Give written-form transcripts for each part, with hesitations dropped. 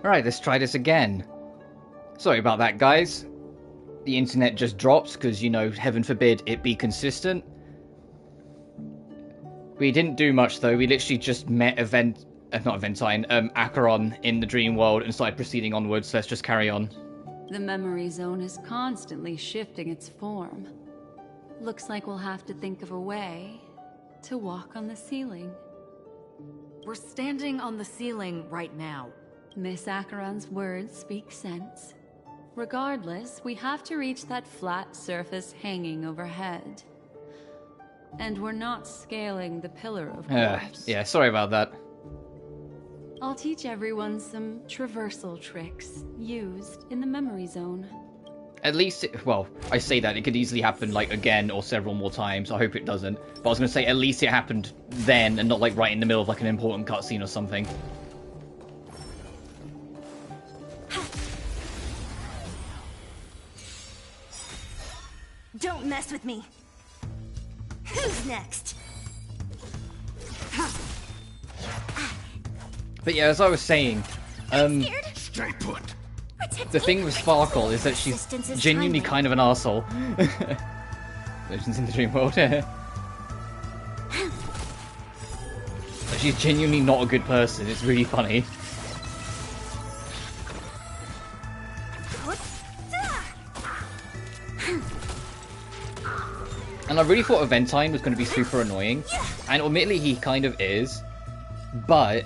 Alright, let's try this again. Sorry about that, guys. The internet just drops because, you know, heaven forbid it be consistent. We didn't do much, though. We literally just met Acheron in the dream world and started proceeding onwards, so let's just carry on. The memory zone is constantly shifting its form. Looks like we'll have to think of a way to walk on the ceiling. We're standing on the ceiling right now. Miss Acheron's words speak sense. Regardless, we have to reach that flat surface hanging overhead. And we're not scaling the pillar, of course. Yeah, sorry about that. I'll teach everyone some traversal tricks used in the memory zone. At least, well, I say that, it could easily happen, like, again or several more times. I hope it doesn't. But I was going to say, at least it happened then and not, like, right in the middle of, like, an important cutscene or something. Don't mess with me. Who's next? But yeah, as I was saying, Stay put. the thing with Sparkle is that she's genuinely kind of an arsehole. Legends in the Dream World. She's genuinely not a good person. It's really funny. And I really thought Aventine was going to be super annoying. And admittedly, he kind of is. But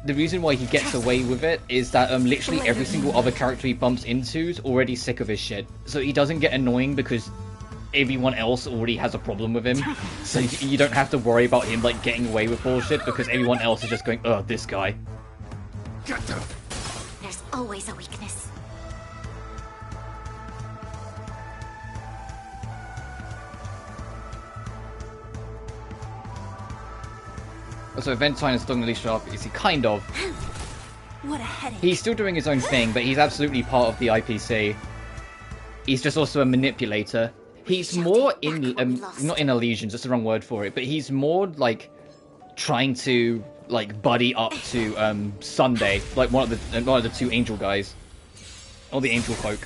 the reason why he gets away with it is that literally every single other character he bumps into is already sick of his shit. So he doesn't get annoying because everyone else already has a problem with him. So you don't have to worry about him like getting away with bullshit because everyone else is just going, ugh, this guy. Get them. There's always a weakness. So Aventine is still really sharp, is he? Kind of. What a headache. He's still doing his own thing, but he's absolutely part of the IPC. He's just also a manipulator. He's more in, not in allegiance, that's the wrong word for it, but he's more, like, trying to, like, buddy up to, Sunday, like one of the two angel guys. Or the angel folk.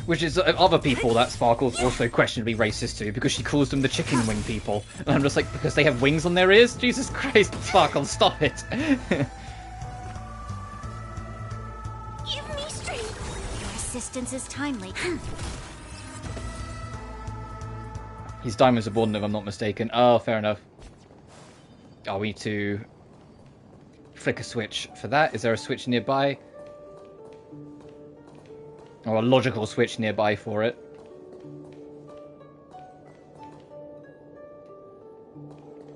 Which is other people that Sparkle's also questionably racist to, because she calls them the chicken wing people. And I'm just like, because they have wings on their ears? Jesus Christ, Sparkle, stop it! Give me strength. Your assistance is timely. He's diamond subordinate if I'm not mistaken. Oh, fair enough. Oh, we need to flick a switch for that. Is there a switch nearby? Or a logical switch nearby for it.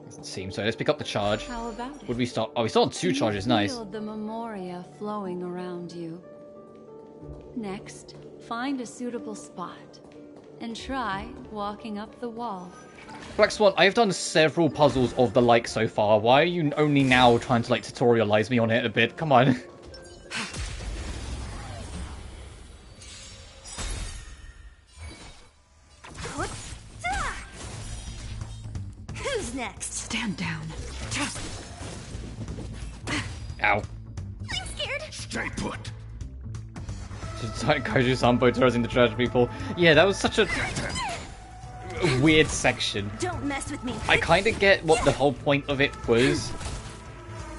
Doesn't seem so. Let's pick up the charge. How about it? Would we start? Oh, we still have two charges. Nice. Feel the memoria flowing around you. Next, find a suitable spot and try walking up the wall. Black Swan, I've done several puzzles of the like so far. Why are you only now trying to like tutorialize me on it a bit? Come on. Who's next? Stand down. Ow. I'm scared. Stay put. Just like Kaiju Sambo terrorizing the trash people. Yeah, that was such a weird section. Don't mess with me. I kind of get what the whole point of it was.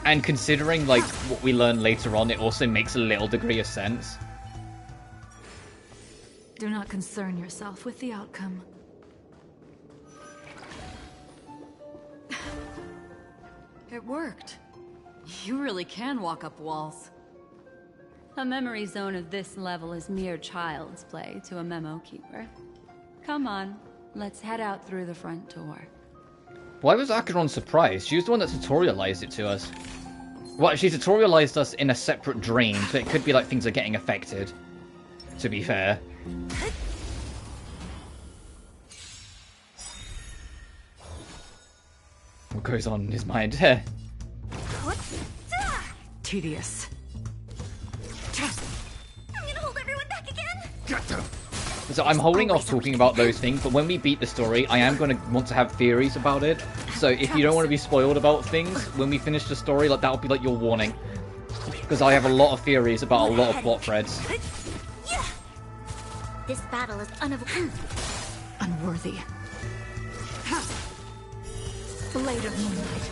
And considering, like, what we learn later on, it also makes a little degree of sense. Do not concern yourself with the outcome. It worked. You really can walk up walls. A memory zone of this level is mere child's play to a memo keeper. Come on, let's head out through the front door. Why was Acheron surprised? She was the one that tutorialized it to us. Well, she tutorialized us in a separate dream, so it could be like things are getting affected. To be fair. What goes on in his mind? Tedious. I'm gonna hold everyone back again. Get them. So I'm holding off talking about those things, but when we beat the story, I am going to want to have theories about it. So if you don't want to be spoiled about things, when we finish the story, like that'll be like your warning. Because I have a lot of theories about a lot of plot threads. This battle is Unworthy. Blade of Moonlight.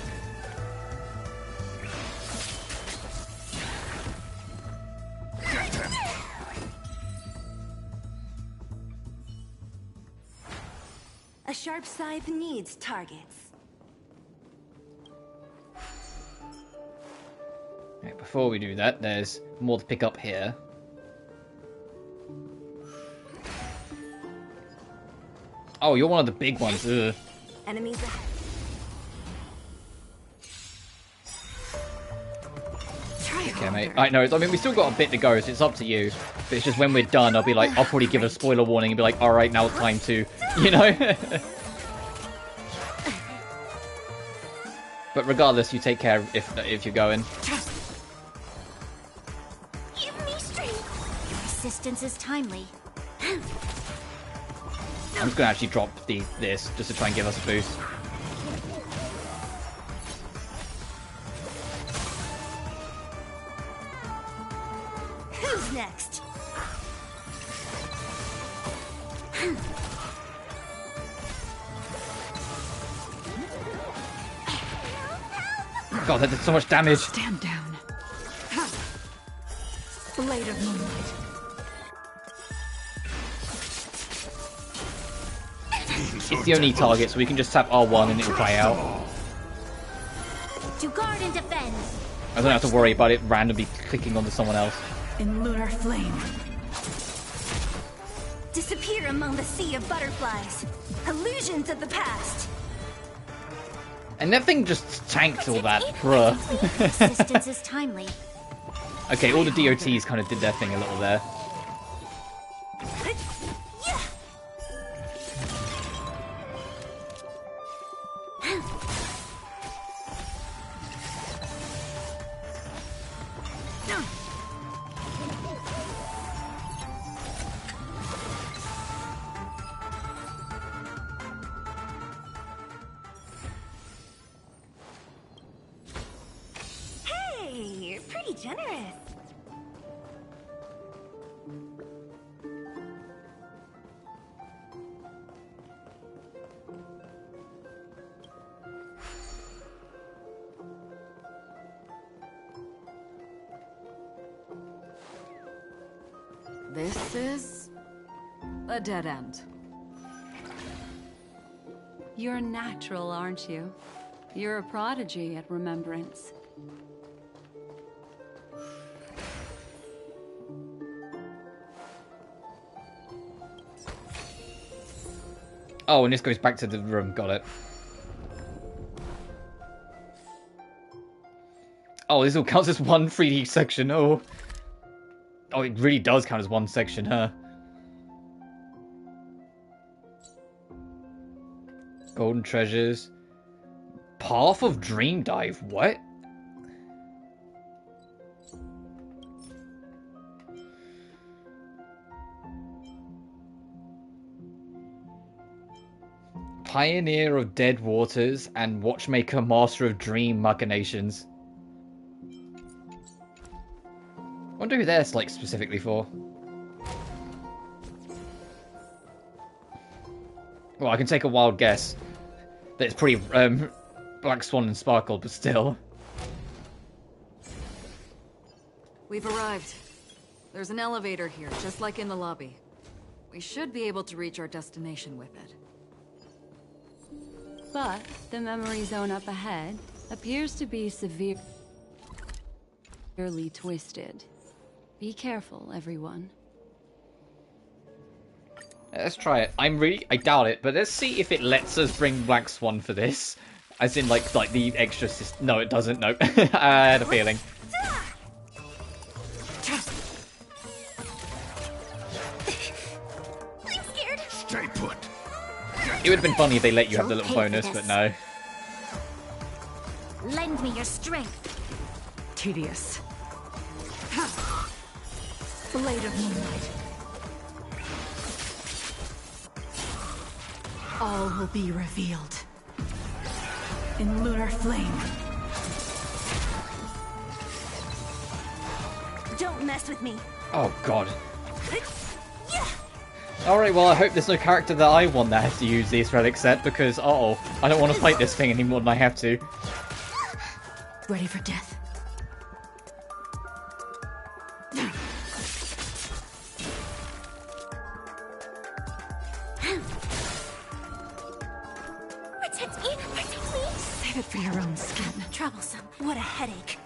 A sharp scythe needs targets. Right, before we do that, there's more to pick up here. Oh, you're one of the big ones. Ugh. Enemies ahead. Okay, mate. I know. I mean, we still got a bit to go, so it's up to you. But it's just when we're done, I'll be like, I'll probably give a spoiler warning and be like, all right, now it's time to, you know. But regardless, you take care if you're going. Give me strength. Your assistance is timely. I'm just gonna actually drop this just to try and give us a boost. Who's next? God, that did so much damage. Stand down. Blade of Moonlight. It's the only target, so we can just tap R1 and it'll play out. To guard and defend. I don't have to worry about it randomly clicking onto someone else. In lunar flame. Disappear among the sea of butterflies. Illusions of the past. And that thing just tanked all that, bruh. Assistance is timely. Okay, all the DOTs kind of did their thing a little there. You're pretty generous. This is a dead end. You're natural, aren't you? You're a prodigy at remembrance. Oh, and this goes back to the room. Got it. Oh, this all counts as one 3D section. Oh. Oh, it really does count as one section, huh? Golden treasures. Path of Dream Dive. What? Pioneer of Dead Waters and Watchmaker Master of Dream Machinations. Wonder who they're like specifically for. Well, I can take a wild guess that it's pretty Black Swan and Sparkle, but still. We've arrived. There's an elevator here, just like in the lobby. We should be able to reach our destination with it. But the memory zone up ahead appears to be severely twisted. Be careful, everyone. Let's try it. I doubt it, but let's see if it lets us bring Black Swan for this. As in, like the extra system. No, it doesn't. Nope. I had a feeling. I'm scared. Stay put. It would have been funny if they let you have the little bonus, but no. Lend me your strength. Tedious. Blade of Moonlight. All will be revealed. In lunar flame. Don't mess with me. Oh god. Alright, well I hope there's no character that I want that has to use this relic set, because uh-oh, I don't want to fight this thing any more than I have to. Ready for death? Protect me! Protect me! Save it for your own skin. Troublesome. What a headache.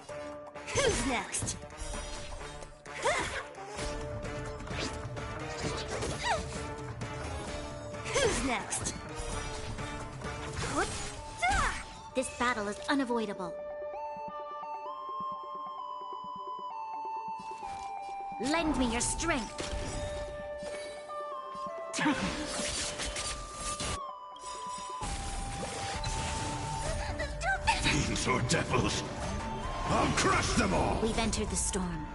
Who's next? Who's next? This battle is unavoidable. Lend me your strength. Fiends or devils, I'll crush them all! We've entered the storm.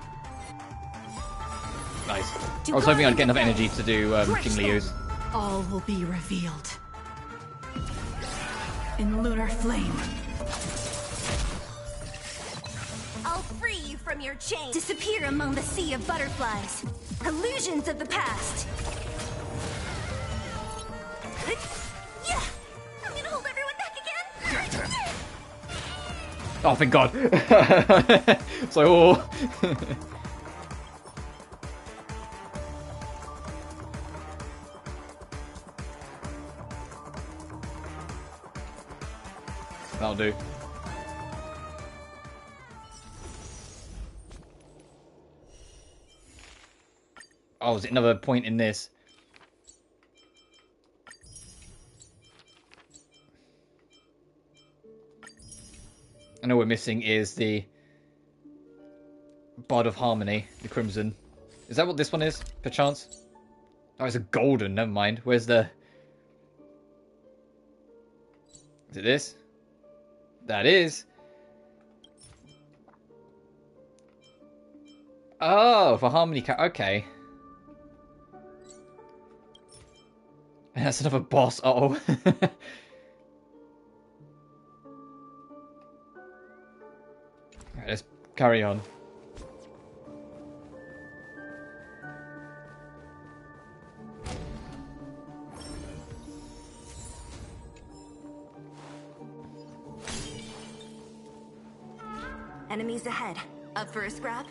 Nice. I was hoping I'd get enough energy to do King Leo's. All will be revealed. In lunar flame. I'll free you from your chains. Disappear among the sea of butterflies. Illusions of the past. Yeah! I'm gonna hold everyone back again. Oh, thank god. So, oh. That'll do. Oh, is it another point in this? I know we're missing is the Bard of Harmony, the Crimson. Is that what this one is, perchance? Oh, it's a golden, never mind. Where's the... Is it this? That is. Oh, for Harmony okay. And that's another boss, uh-oh. Right, let's carry on. Enemies ahead. Up for a scrap?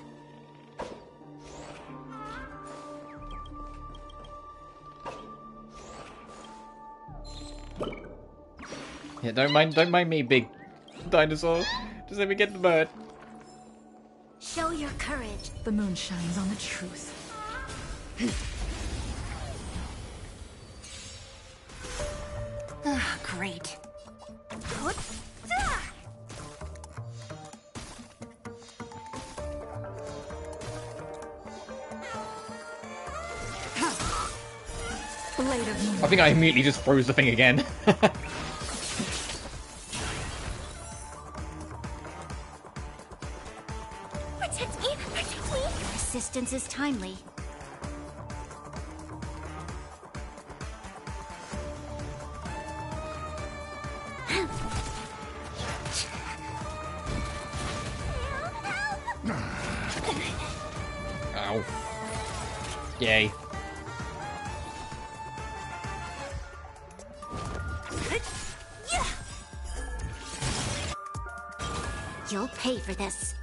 Yeah, don't mind me, big dinosaur. Just let me get the bird. Show your courage. The moon shines on the truth. Ah, great. Blade of moon. I think I immediately just froze the thing again. Protect me! Protect me! Your assistance is timely. Ow. Yay. You'll pay for this.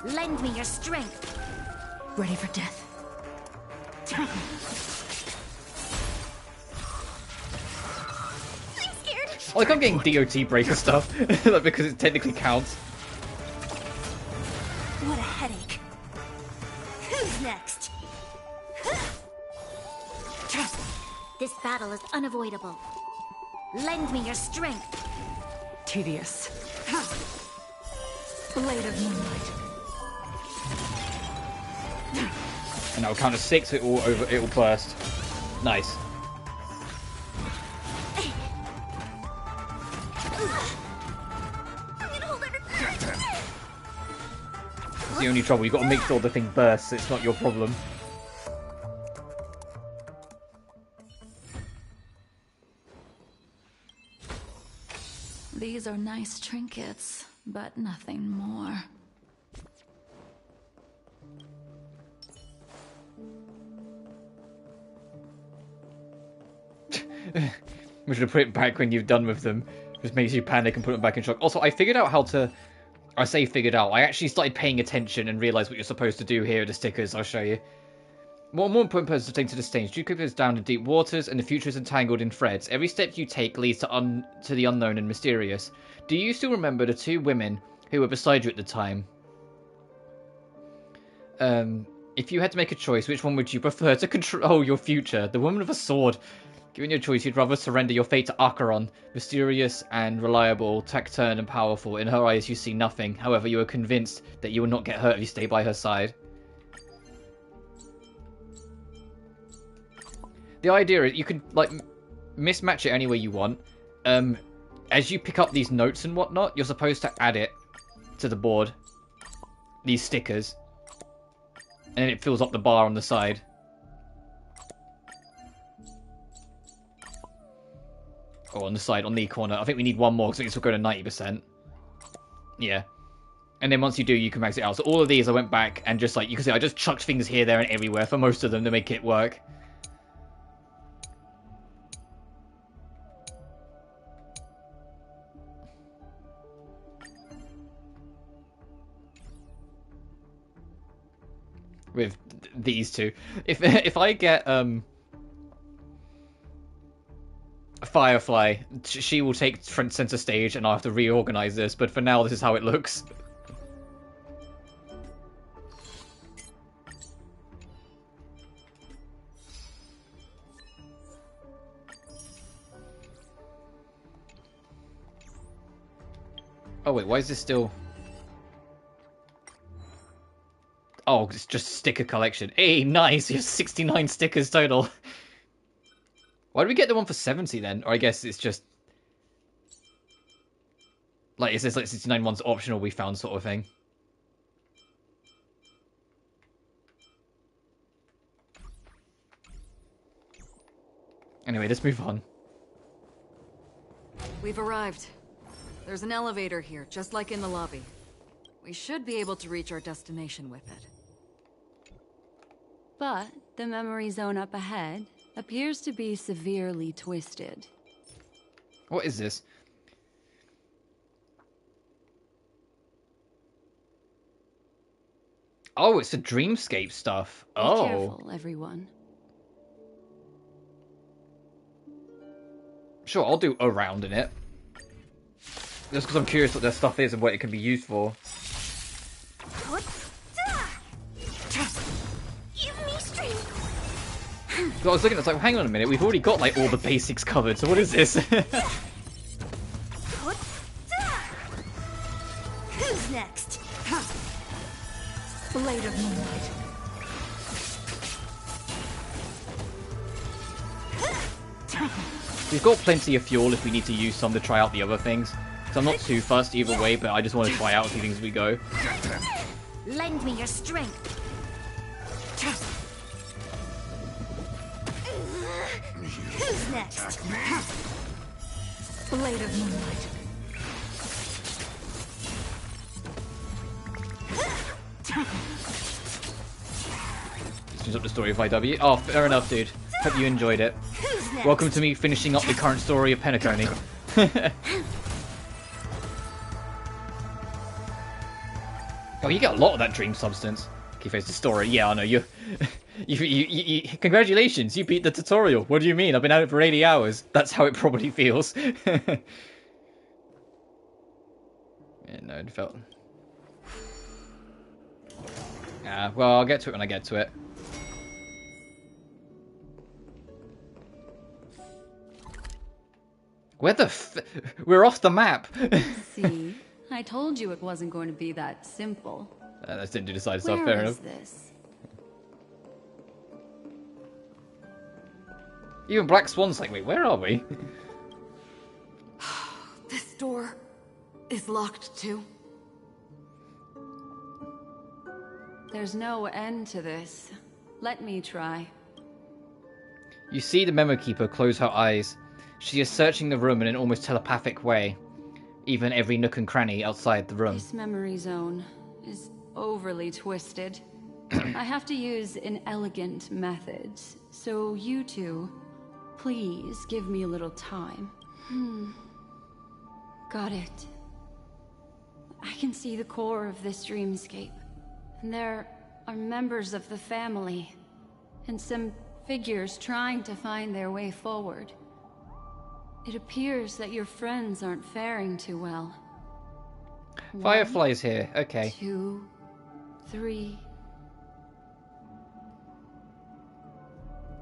Lend me your strength. Ready for death. I'm scared! Like I'm getting DOT breaker stuff, like, because it technically counts. What a headache. Who's next? This battle is unavoidable. Lend me your strength. Tedious. Blade of moonlight. And I'll count to 6, it will burst. Nice. I'm gonna hold everyone. It's the only trouble, you've got to make sure the thing bursts, it's not your problem. These are nice trinkets, but nothing more. We should have put it back when you've done with them. Just makes you panic and put them back in shock. Also, I figured out how to... I say figured out. I actually started paying attention and realised what you're supposed to do here with the stickers. I'll show you. More important person to take to the stage. Due is down in deep waters and the future is entangled in threads. Every step you take leads to the unknown and mysterious. Do you still remember the two women who were beside you at the time? If you had to make a choice, which one would you prefer to control your future? The woman with a sword. Given your choice, you'd rather surrender your fate to Acheron. Mysterious and reliable, taciturn and powerful. In her eyes, you see nothing. However, you are convinced that you will not get hurt if you stay by her side. The idea is you can, like, mismatch it any way you want. As you pick up these notes and whatnot, you're supposed to add it to the board. These stickers. And then it fills up the bar on the side. Or on the side, on the corner. I think we need one more, because I think this will go to 90%. Yeah. And then once you do, you can max it out. So all of these, I went back and just, like, you can see I just chucked things here, there, and everywhere for most of them to make it work. With these two. If I get, Firefly, she will take front center stage and I'll have to reorganize this, but for now this is how it looks. Oh wait, why is this still... Oh, it's just sticker collection. Hey, nice! You have 69 stickers total. Why did we get the one for 70 then? Or I guess it's just... Like, it says like 69 one's optional we found sort of thing. Anyway, let's move on. We've arrived. There's an elevator here, just like in the lobby. We should be able to reach our destination with it. But the memory zone up ahead appears to be severely twisted. What is this? Oh, it's the dreamscape stuff. Be careful, everyone. Sure, I'll do a round in it. Just because I'm curious what their stuff is and what it can be used for. So I was looking at it, like, hang on a minute, we've already got like all the basics covered, so what is this? Who's next? Blade of Moonlight. We've got plenty of fuel if we need to use some to try out the other things. So I'm not too fussed either way, but I just want to try out a few things as we go. Lend me your strength. Who's next? Blade of Moonlight. Switches up the story of IW. Oh, fair enough, dude. Hope you enjoyed it. Welcome to me finishing up the current story of Penacony. Oh, you get a lot of that dream substance. Keyface the story. Yeah, I know you. Congratulations, you beat the tutorial. What do you mean? I've been at it for 80 hours. That's how it probably feels. Yeah, no, it felt. Well, I'll get to it when I get to it. Where the we're off the map. See, I told you it wasn't going to be that simple. That's didn't do the side stuff. Fair Where enough. is this? Even Black Swan's like, wait, where are we? This door is locked too. There's no end to this. Let me try. You see the Memo Keeper close her eyes. She is searching the room in an almost telepathic way. even every nook and cranny outside the room. This memory zone is overly twisted. I have to use an elegant method, so you two, please give me a little time. Got it. I can see the core of this dreamscape. And there are members of the family, and some figures trying to find their way forward. It appears that your friends aren't faring too well. Firefly's here, okay. 2, 3.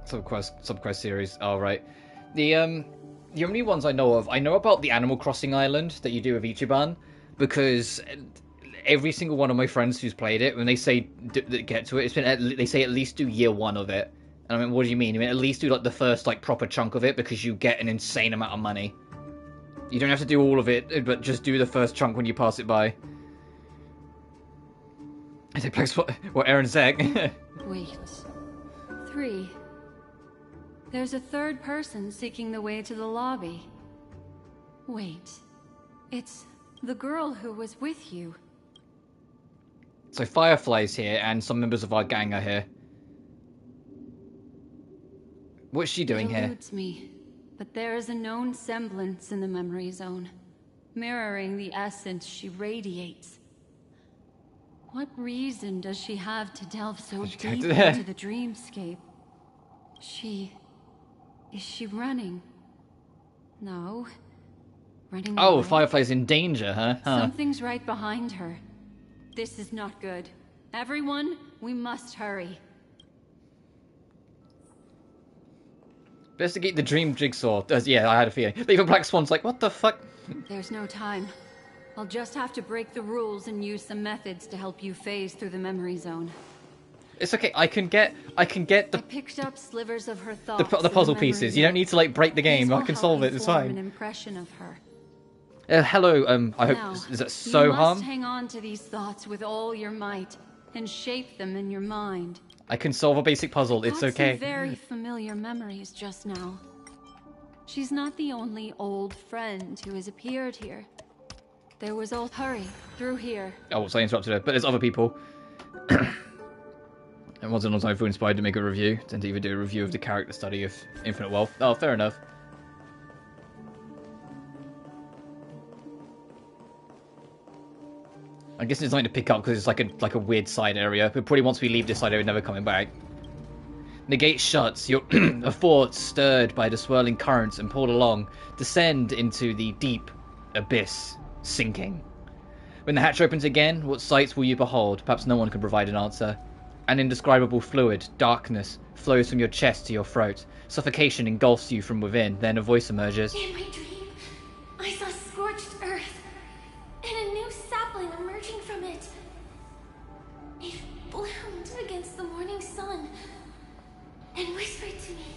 Subquest series, oh right. The only ones I know of, I know about the Animal Crossing island that you do with Ichiban, because every single one of my friends who's played it, when they say get to it, they say at least do year 1 of it. And I mean, what do you mean? I mean, at least do like the first like proper chunk of it, because you get an insane amount of money. You don't have to do all of it, but just do the first chunk when you pass it by. I think place what Aaron said. Wait. 3. There's a third person seeking the way to the lobby. Wait. It's the girl who was with you. So Firefly's here, and some members of our gang are here. What's she doing here? It eludes me, but there is a known semblance in the memory zone, mirroring the essence she radiates. What reason does she have to delve so deep into the dreamscape? Is she running? No. Running Oh, away? Firefly's in danger, huh? Something's right behind her. This is not good. Everyone, we must hurry. Investigate the dream jigsaw. Yeah, I had a feeling. Even Black Swan's like, what the fuck? There's no time. I'll just have to break the rules and use some methods to help you phase through the memory zone. It's okay. I can get I picked up slivers of her thoughts. the puzzle pieces. You don't need to like break the game. I can solve it. It's fine. An impression of her. Hello. I hope Now, is that you Soham? must hang on to these thoughts with all your might and shape them in your mind. I can solve a basic puzzle. It's Got okay. some very familiar memories just now. She's not the only old friend who has appeared here. There was old Hurry through here. Oh, so I interrupted her. But there's other people. It wasn't on time for inspired to make a review. Tend to even do a review of the character study of Infinite Wealth. Oh, fair enough. I guess it's something to pick up because it's like a weird side area. But probably once we leave this side area, never coming back. The gate shuts. You're a fort stirred by the swirling currents and pulled along. Descend into the deep abyss, sinking. When the hatch opens again, what sights will you behold? Perhaps no one can provide an answer. An indescribable fluid, darkness, flows from your chest to your throat. Suffocation engulfs you from within. Then a voice emerges. In my dream, I saw scorched earth and a new sapling emerging from it. It bloomed against the morning sun and whispered to me,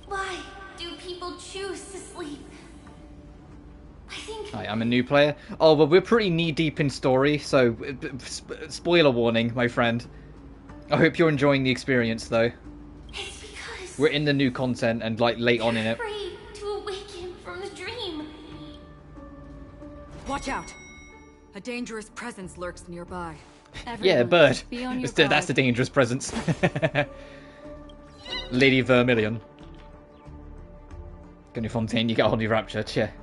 "Why do people choose to sleep?" I think... Hi, I'm a new player. Oh, well, we're pretty knee-deep in story, so... spoiler warning, my friend. I hope you're enjoying the experience, though. It's because... We're in the new content and, like, late on in it. afraid to awaken from the dream. Watch out! A dangerous presence lurks nearby. Yeah, bird. Be on your That's the guard. dangerous presence. Lady Vermilion. Gunny Fontaine, you get a whole new rapture. Cheer.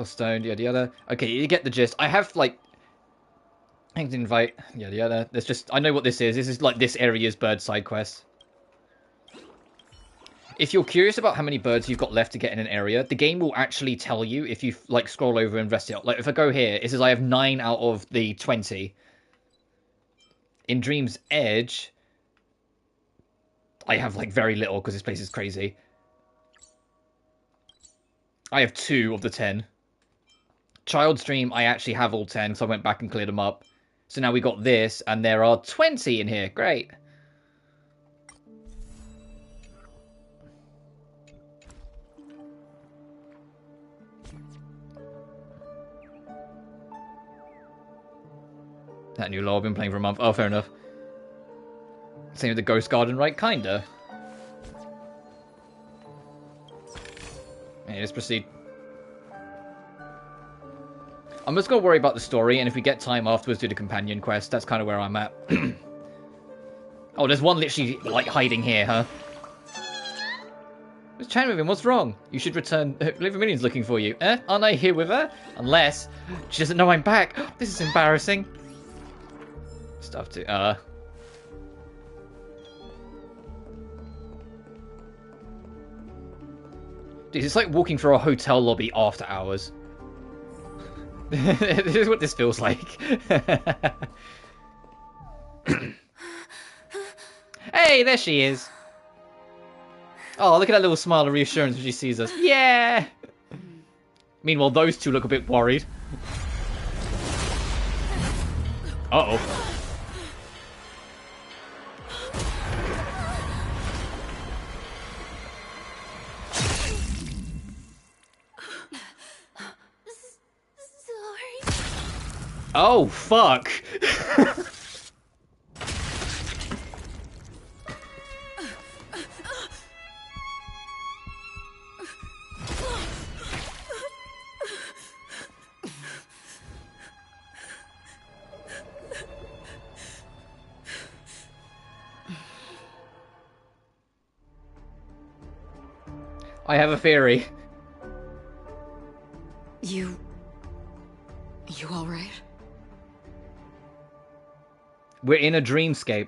Stone, yada yada. Okay, you get the gist. I have, like... Hanged invite, yada yada. There's just... I know what this is. This is, like, this area's bird side quest. If you're curious about how many birds you've got left to get in an area, the game will actually tell you if you, like, scroll over and investigate. Like, if I go here, it says I have 9 out of the 20. In Dream's Edge, I have, like, very little because this place is crazy. I have 2 of the 10. Child's Dream, I actually have all 10, so I went back and cleared them up. So now we got this, and there are 20 in here. Great. That new law I've been playing for a month. Oh, fair enough. Same with the Ghost Garden, right? Kinda. Okay, let's proceed. I'm just gonna worry about the story, and if we get time afterwards, do the companion quest. That's kind of where I'm at. Oh, there's one literally, like, hiding here, huh? What's chatting with him? What's wrong? You should return. Liver Minion's looking for you. Aren't I here with her? Unless she doesn't know I'm back. This is embarrassing. Stuff to, Dude, it's like walking through a hotel lobby after hours. This is what this feels like. Hey, there she is. Oh, look at that little smile of reassurance when she sees us. Yeah! Meanwhile, those two look a bit worried. Uh-oh. Sorry. Oh, fuck! I have a theory. You alright? We're in a dreamscape.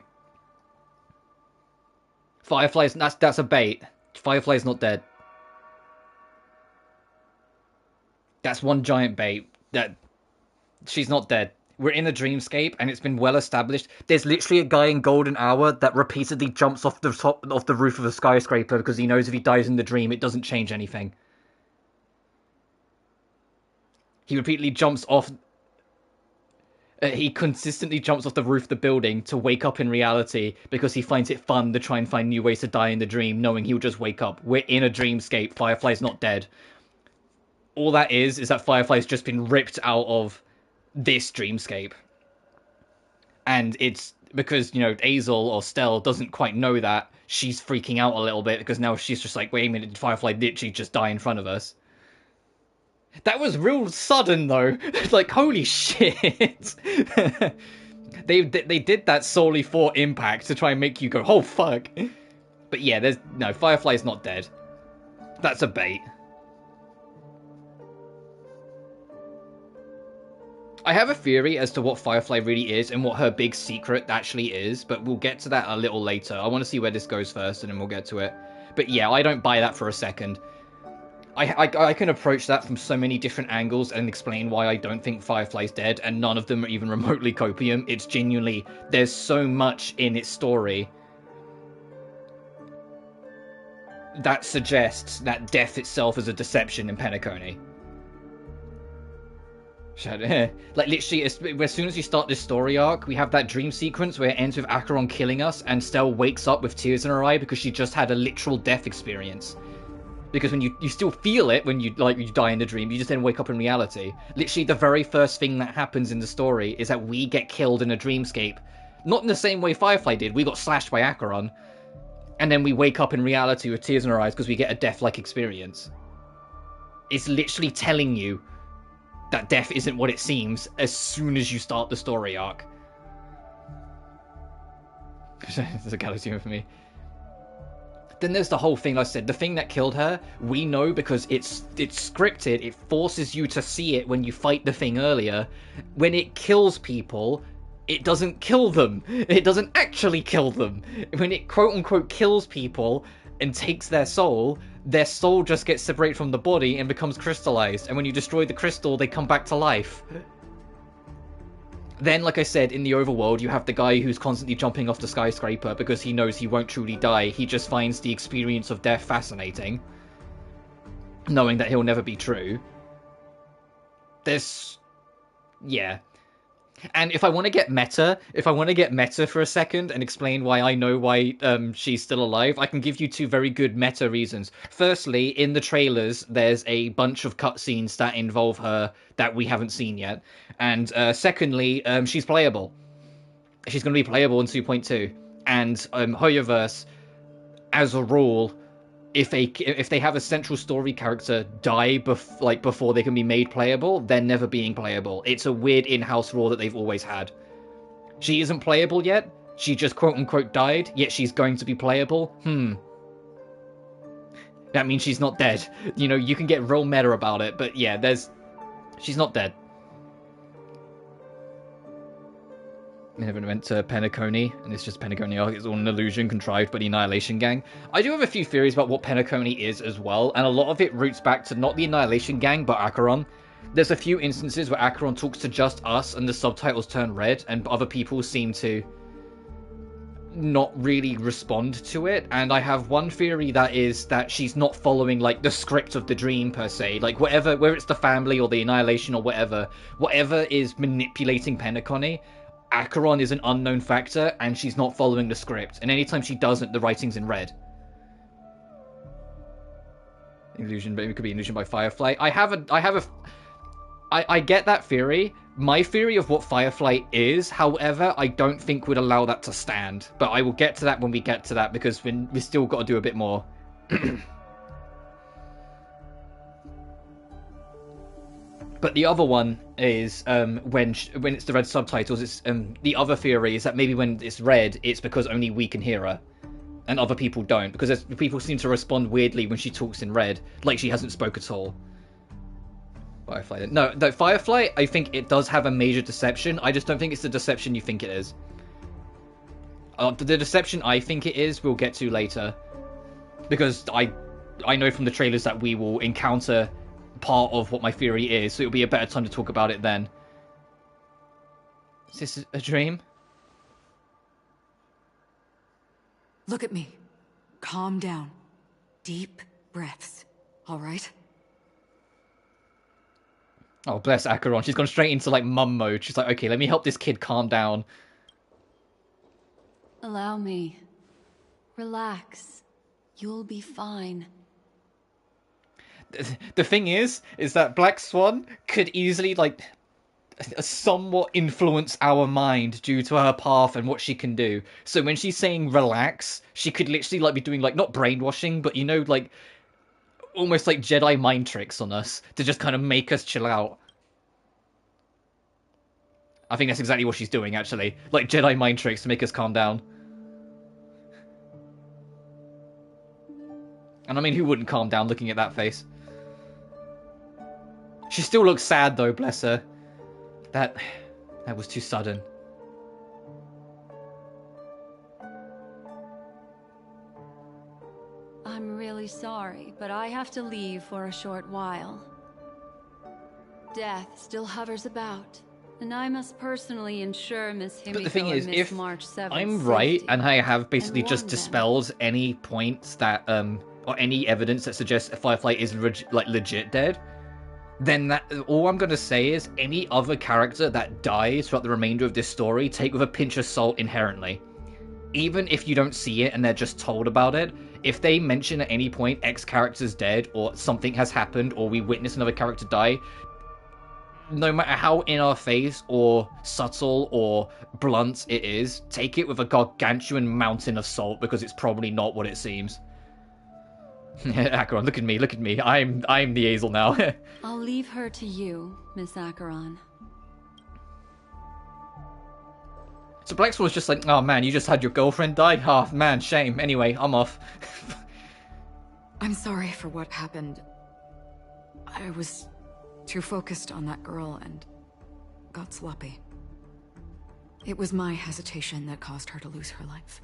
Firefly's... That's a bait. Firefly's not dead. That's one giant bait. She's not dead. We're in a dreamscape, and it's been well established. There's literally a guy in Golden Hour that repeatedly jumps off the roof of a skyscraper because he knows if he dies in the dream, it doesn't change anything. He repeatedly jumps off... he consistently jumps off the roof of the building to wake up in reality because he finds it fun to try and find new ways to die in the dream, knowing he'll just wake up. We're in a dreamscape. Firefly's not dead. All that is that Firefly's just been ripped out of this dreamscape. And it's because, you know, Azel or Stell doesn't quite know that. She's freaking out a little bit because now she's just like, wait a minute, did Firefly literally just die in front of us? That was real sudden, though. Like, holy shit. They did that solely for impact to try and make you go, oh, fuck. But yeah, no, Firefly's not dead. That's a bait. I have a theory as to what Firefly really is and what her big secret actually is, but we'll get to that a little later. I want to see where this goes first, and then we'll get to it. But yeah, I don't buy that for a second. I can approach that from so many different angles and explain why I don't think Firefly's dead, and none of them are even remotely copium. It's genuinely, there's so much in its story that suggests that death itself is a deception in Penacony. Like, literally, as soon as you start this story arc, we have that dream sequence where it ends with Acheron killing us, and Stell wakes up with tears in her eye because she just had a literal death experience. Because when you still feel it when you die in the dream, you just then wake up in reality. Literally, the very first thing that happens in the story is that we get killed in a dreamscape. Not in the same way Firefly did. We got slashed by Acheron. And then we wake up in reality with tears in our eyes because we get a death-like experience. It's literally telling you that death isn't what it seems as soon as you start the story arc. There's a galaxy for me. Then there's the whole thing, like I said, the thing that killed her, we know because it's scripted, it forces you to see it when you fight the thing earlier. When it kills people, it doesn't kill them. It doesn't actually kill them. When it quote-unquote kills people and takes their soul just gets separated from the body and becomes crystallized. And when you destroy the crystal, they come back to life. Then, like I said, in the overworld, you have the guy who's constantly jumping off the skyscraper because he knows he won't truly die. He just finds the experience of death fascinating, knowing that he'll never be true. Yeah. And if I want to get meta for a second and explain why I know why she's still alive, I can give you two very good meta reasons. Firstly, in the trailers, there's a bunch of cutscenes that involve her that we haven't seen yet. And secondly, she's playable. She's going to be playable in 2.2. And Hoyoverse, as a rule, if they have a central story character die before they can be made playable, they're never being playable. It's a weird in-house rule that they've always had. She isn't playable yet. She just quote-unquote died, yet she's going to be playable. That means she's not dead. You know, you can get real meta about it, but yeah, she's not dead. I never went to Penacony, and it's just Penacony arc. It's all an illusion contrived by the Annihilation Gang. I do have a few theories about what Penacony is as well, and a lot of it roots back to not the Annihilation Gang, but Acheron. There's a few instances where Acheron talks to just us, and the subtitles turn red, and other people seem to not really respond to it. And I have one theory that is that she's not following like the script of the dream per se, like whether it's the family or the Annihilation or whatever is manipulating Penacony, Acheron is an unknown factor and she's not following the script, and anytime she doesn't, the writing's in red. Illusion, but it could be illusion by Firefly. I get that theory. My theory of what Firefly is, however, I don't think would allow that to stand. But I will get to that when we get to that, because we still got to do a bit more. But the other one is when it's the red subtitles. It's the other theory is that maybe when it's red, it's because only we can hear her, and other people don't, because people seem to respond weirdly when she talks in red, like she hasn't spoke at all. Firefly. No, Firefly, I think it does have a major deception. I just don't think it's the deception you think it is. The deception I think it is, we'll get to later. Because I know from the trailers that we will encounter part of what my theory is, so it'll be a better time to talk about it then. Is this a dream? Look at me. Calm down. Deep breaths. All right? Oh, bless Acheron. She's gone straight into, like, mum mode. She's like, okay, let me help this kid calm down. Allow me. Relax. You'll be fine. The thing is that Black Swan could easily, like, somewhat influence our mind due to her path and what she can do. So when she's saying relax, she could literally, like, be doing, like, not brainwashing, but, you know, like, almost like Jedi mind tricks on us to just kind of make us chill out. I think that's exactly what she's doing, actually. Like, Jedi mind tricks to make us calm down. And I mean, who wouldn't calm down looking at that face? She still looks sad, though, bless her. That was too sudden. I'm really sorry, but I have to leave for a short while. Death still hovers about, and I must personally ensure Miss Himiko But the thing is, and if Miss March 7 I'm right, and I have basically and just warn dispelled any points that, or any evidence that suggests Firefly is, like, legit dead, then all I'm going to say is any other character that dies throughout the remainder of this story, take with a pinch of salt inherently. Even if you don't see it and they're just told about it, if they mention at any point X character's dead, or something has happened, or we witness another character die, no matter how in our face or subtle or blunt it is, take it with a gargantuan mountain of salt, because it's probably not what it seems. Acheron, look at me. I'm the Azel now. I'll leave her to you, Miss Acheron. So Black Swan's just like, oh man, you just had your girlfriend die? Oh man, shame. Anyway, I'm off. I'm sorry for what happened. I was too focused on that girl and got sloppy. It was my hesitation that caused her to lose her life.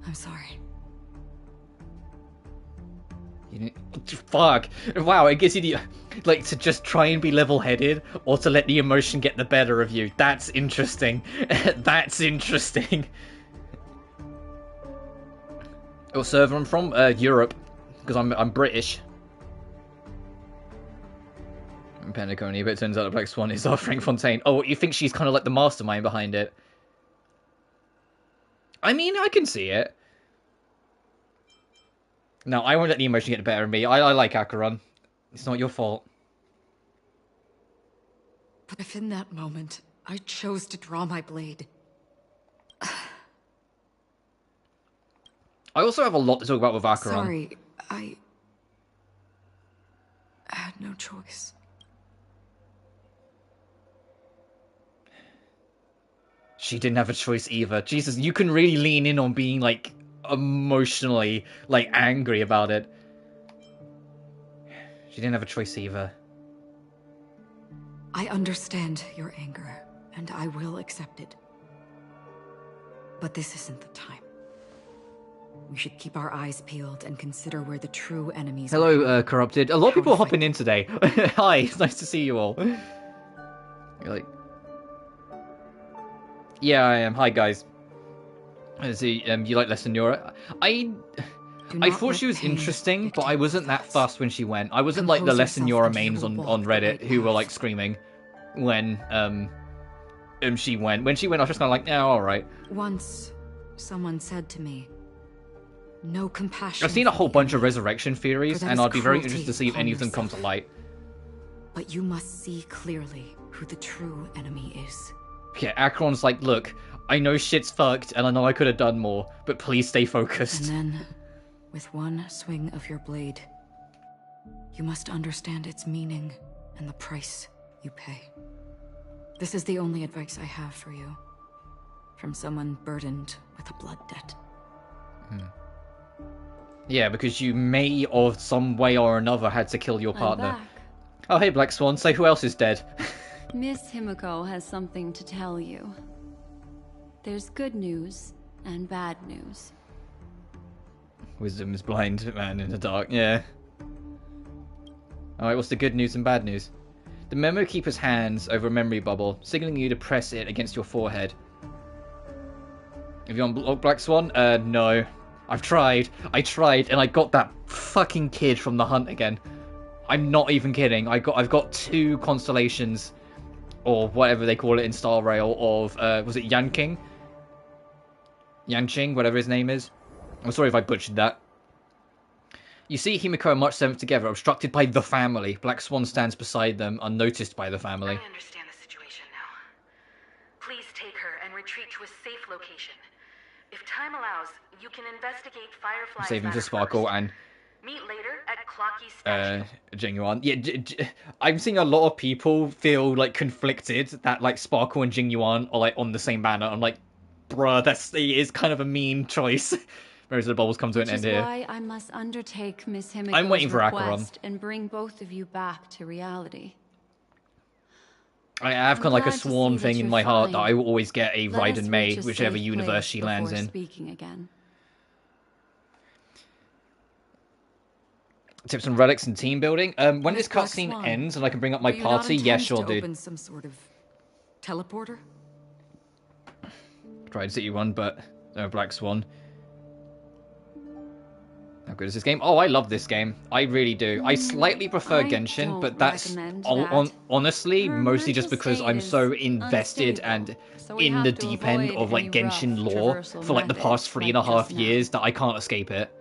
I'm sorry. Fuck. Wow, it gives you the, like, to just try and be level-headed, or to let the emotion get the better of you. That's interesting. That's interesting. What server I'm from? Europe. Because I'm British. I'm Penacony, but it turns out the Black Swan is our Frank Fontaine. Oh, you think she's kind of like the mastermind behind it? I mean, I can see it. No, I won't let the emotion get the better of me. I like Acheron. It's not your fault. But if in that moment, I chose to draw my blade... I also have a lot to talk about with Acheron. Sorry, I had no choice. She didn't have a choice either. Jesus, you can really lean in on being, like, emotionally, like, angry about it. She didn't have a choice either. I understand your anger, and I will accept it. But this isn't the time. We should keep our eyes peeled and consider where the true enemies are. Hello, Corrupted. A lot of people are hopping in today. Hi, it's nice to see you all. You're like... Yeah, I am. Hi, guys. See, you like Lesson Nora? I thought she was interesting, but I wasn't that fussed when she went. I wasn't like the Lesson Nora mains on Reddit who were like screaming when she went. When she went, I was just kind of like, yeah, all right. Once, someone said to me, "No compassion." I've seen a whole bunch of resurrection theories, and I'd be very interested to see if any of them come to light. But you must see clearly who the true enemy is. Yeah, Acheron's like, look, I know shit's fucked, and I know I could have done more, but please stay focused. And then, with one swing of your blade, you must understand its meaning and the price you pay. This is the only advice I have for you, from someone burdened with a blood debt. Yeah, because you may, or some way or another, had to kill your partner. Oh, hey, Black Swan, say who else is dead. Miss Himiko has something to tell you. There's good news and bad news. Wisdom is blind, man in the dark, yeah. Alright, what's the good news and bad news? The memo keeper's hands over a memory bubble, signaling you to press it against your forehead. Have you unblocked Black Swan? No. I've tried. I tried, and I got that fucking kid from the hunt again. I'm not even kidding. I've got 2 constellations, or whatever they call it in Star Rail, of, was it Yanqing? Yanqing, whatever his name is. I'm sorry if I butchered that. You see Himiko and Much 7th together, obstructed by the family. Black Swan stands beside them, unnoticed by the family. I understand the situation now. Please take her and retreat to a safe location. If time allows, you can investigate Firefly's Saving to Sparkle first. and... Meet later at Clocky's statue. Genuine. Yeah, I'm seeing a lot of people feel, like, conflicted that, like, Sparkle and Genuine are, like, on the same banner. I'm like, bruh, it is kind of a mean choice. Whereas the bubbles come to an end here. Why I must undertake Miss Himiko's I'm waiting for request and bring both of you back to reality. I have kind of like a glad to sworn see that thing in you're my heart fine. that I will always get a Let Raiden us May, reach a whichever safe universe place she lands before in. Speaking again. Tips on relics and team building. When What this is Black cutscene Swan? ends and I can bring up my Do you not party, yeah, intend sure, to dude. open some sort of teleporter? Tried City 1, but no Black Swan. How good is this game? Oh, I love this game. I really do. I slightly prefer I Genshin, don't but that's recommend that. honestly Her mostly just mental because state I'm is so invested unstable, and so we in have the to deep end avoid of like any Genshin rough lore traversal for like the past methods 3.5 like just years that I can't escape it.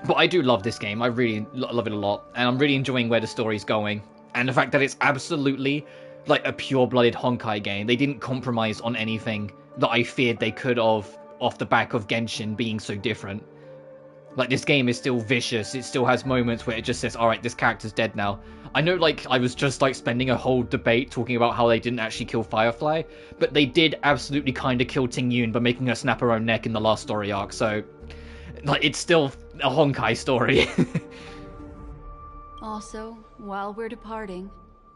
But I do love this game. I really love it a lot, and I'm really enjoying where the story's going. And the fact that it's absolutely like a pure-blooded Honkai game. They didn't compromise on anything that I feared they could have off the back of Genshin being so different. Like, this game is still vicious. It still has moments where it just says, alright, this character's dead now. I know, like, I was just, like, spending a whole debate talking about how they didn't actually kill Firefly, but they did absolutely kind of kill Ting Yun by making her snap her own neck in the last story arc, so... Like, it's still a Honkai story. Also, while we're departing,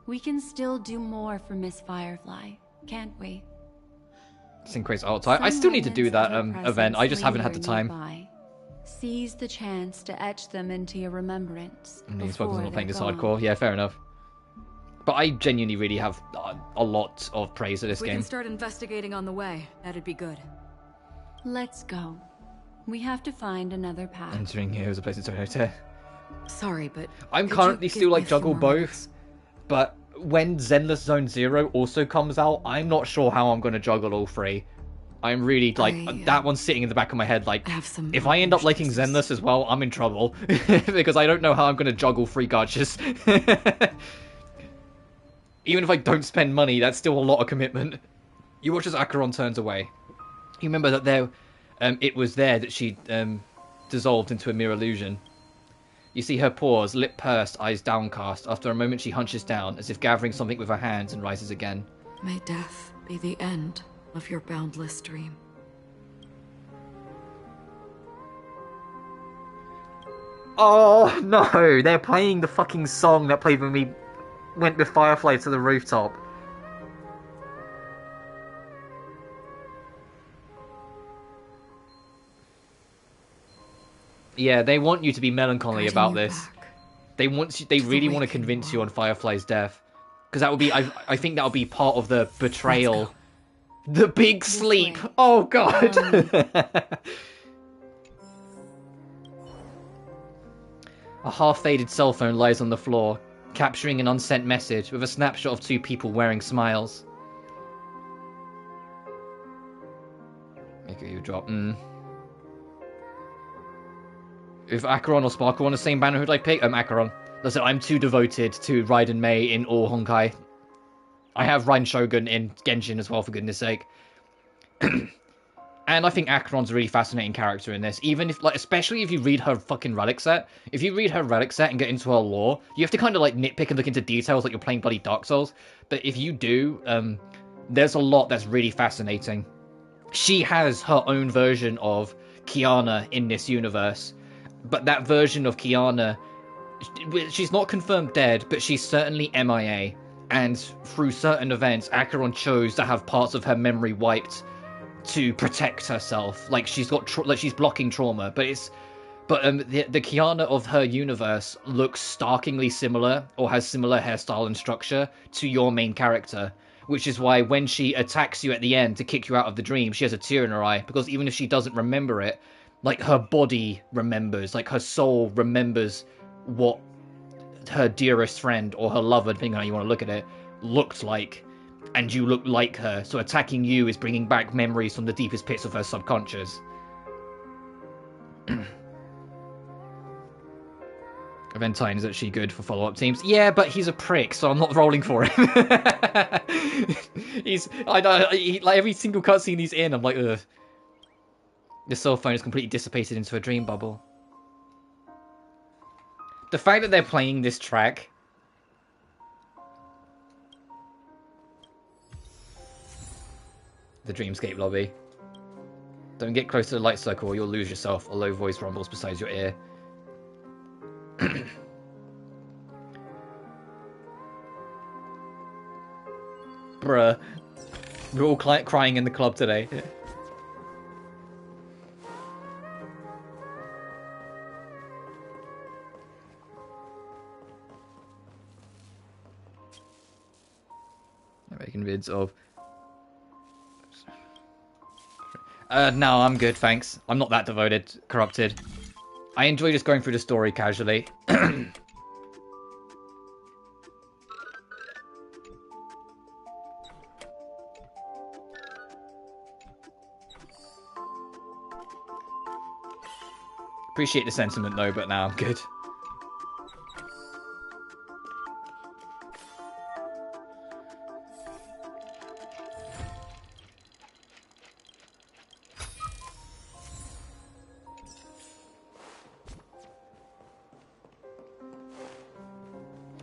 we can still do more for Miss Firefly, can't we? Synchronous art type. I still need to do that event. I just haven't had the time. Nearby. Seize the chance to etch them into your remembrance. He's before not playing this they're hardcore. gone. Yeah, fair enough. But I genuinely really have a lot of praise for this We game. can start investigating on the way. That'd be good. Let's go. We have to find another path. Entering here is a place in Toyota. Sorry, but I'm could currently you still give me like a few juggle more both, minutes? but when Zenless Zone Zero also comes out, I'm not sure how I'm going to juggle all 3. I'm really like that one's sitting in the back of my head. Like, I have some if I end up liking business. Zenless as well, I'm in trouble because I don't know how I'm going to juggle 3 gachas. Even if I don't spend money, that's still a lot of commitment. You watch as Acheron turns away. You remember that there it was there that she dissolved into a mere illusion. You see her pause, lip pursed, eyes downcast. After a moment she hunches down, as if gathering something with her hands, and rises again. May death be the end of your boundless dream. Oh, no! They're playing the fucking song that played when we went with Firefly to the rooftop. Yeah, they want you to be melancholy about this. They really want to convince you on Firefly's death. Because that would be, I think that would be part of the betrayal. The big sleep! Oh, God! A half-faded cell phone lies on the floor, capturing an unsent message with a snapshot of two people wearing smiles. Make you drop. If Acheron or Sparkle on the same banner, who'd I pick? Acheron. Listen, I'm too devoted to Raiden Mei in all Honkai. I have Raiden Shogun in Genshin as well, for goodness sake. And I think Acheron's a really fascinating character in this. Even if, like, especially if you read her fucking relic set. If you read her relic set and get into her lore, you have to kind of, like, nitpick and look into details like you're playing bloody Dark Souls. But if you do, there's a lot that's really fascinating. She has her own version of Kiana in this universe. But that version of Kiana, she's not confirmed dead, but she's certainly MIA. And through certain events, Acheron chose to have parts of her memory wiped to protect herself. Like, she's got she's blocking trauma, but the Kiana of her universe looks starkingly similar, or has similar hairstyle and structure to your main character, which is why when she attacks you at the end to kick you out of the dream, she has a tear in her eye, because even if she doesn't remember it, like, her body remembers, like, her soul remembers what her dearest friend or her lover, depending on how you want to look at it, looked like. And you look like her, so attacking you is bringing back memories from the deepest pits of her subconscious. Aventine is actually good for follow-up teams. Yeah, but he's a prick, so I'm not rolling for him. I know, like, every single cutscene he's in, I'm like, ugh. The cell phone is completely dissipated into a dream bubble. The fact that they're playing this track... The Dreamscape lobby. Don't get close to the light circle or you'll lose yourself. A low voice rumbles beside your ear. Bruh. We're all crying in the club today. I'm making vids of... no, I'm good, thanks. I'm not that devoted, corrupted. I enjoy just going through the story casually. Appreciate the sentiment though, but now I'm good.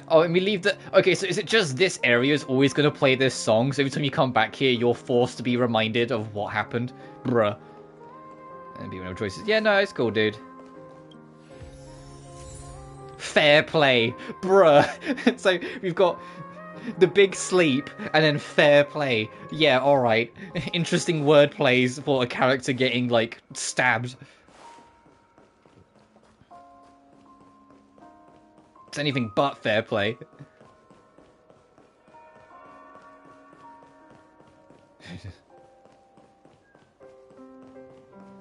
Oh, and we leave the... Okay, so is it just this area is always going to play this song? So every time you come back here, you're forced to be reminded of what happened? Bruh. And be no choices. Yeah, no, it's cool, dude. Fair play. Bruh. So we've got the big sleep and then fair play. Yeah, alright. Interesting word plays for a character getting, like, stabbed. It's anything but fair play.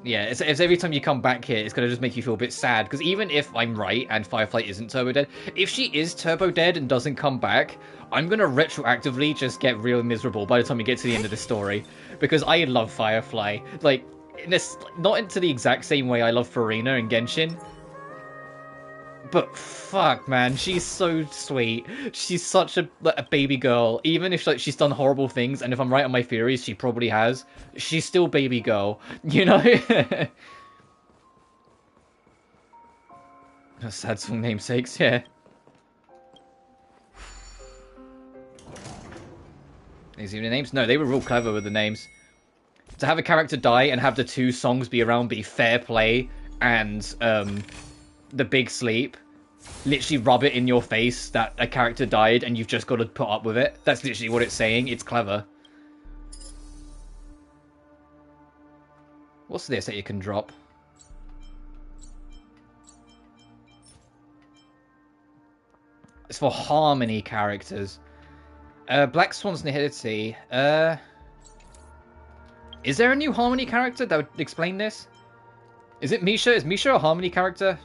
Yeah, it's every time you come back here, it's going to just make you feel a bit sad. Because even if I'm right and Firefly isn't turbo dead, if she is turbo dead and doesn't come back, I'm going to retroactively just get real miserable by the time we get to the end of the story. Because I love Firefly. Like, not into the exact same way I love Furina and Genshin. But fuck, man, she's so sweet. She's such a baby girl. Even if like she's done horrible things, and if I'm right on my theories, she probably has. She's still baby girl, you know. Sad song namesakes, yeah. These even the names? No, they were real clever with the names. To have a character die and have the two songs be around be Fair Play and The Big Sleep. Literally rub it in your face that a character died and you've just got to put up with it. That's literally what it's saying. It's clever. What's this that you can drop? It's for harmony characters. Black Swan's Nihility. Is there a new harmony character that would explain this? Is it Misha? Is Misha a harmony character?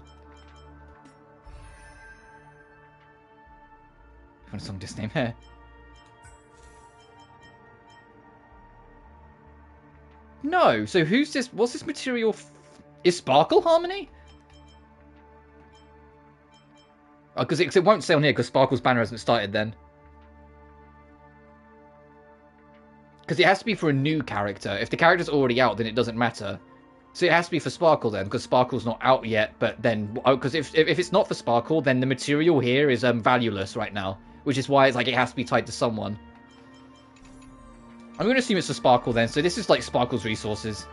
What a song this name here. No, so who's this? What's this material? Is Sparkle harmony? Oh, because it won't say on here because Sparkle's banner hasn't started then. Because it has to be for a new character. If the character's already out, then it doesn't matter. So it has to be for Sparkle then, because Sparkle's not out yet. But then, because if it's not for Sparkle, then the material here is valueless right now, which is why it's like it has to be tied to someone. I'm going to assume it's for Sparkle then. So this is like Sparkle's resources,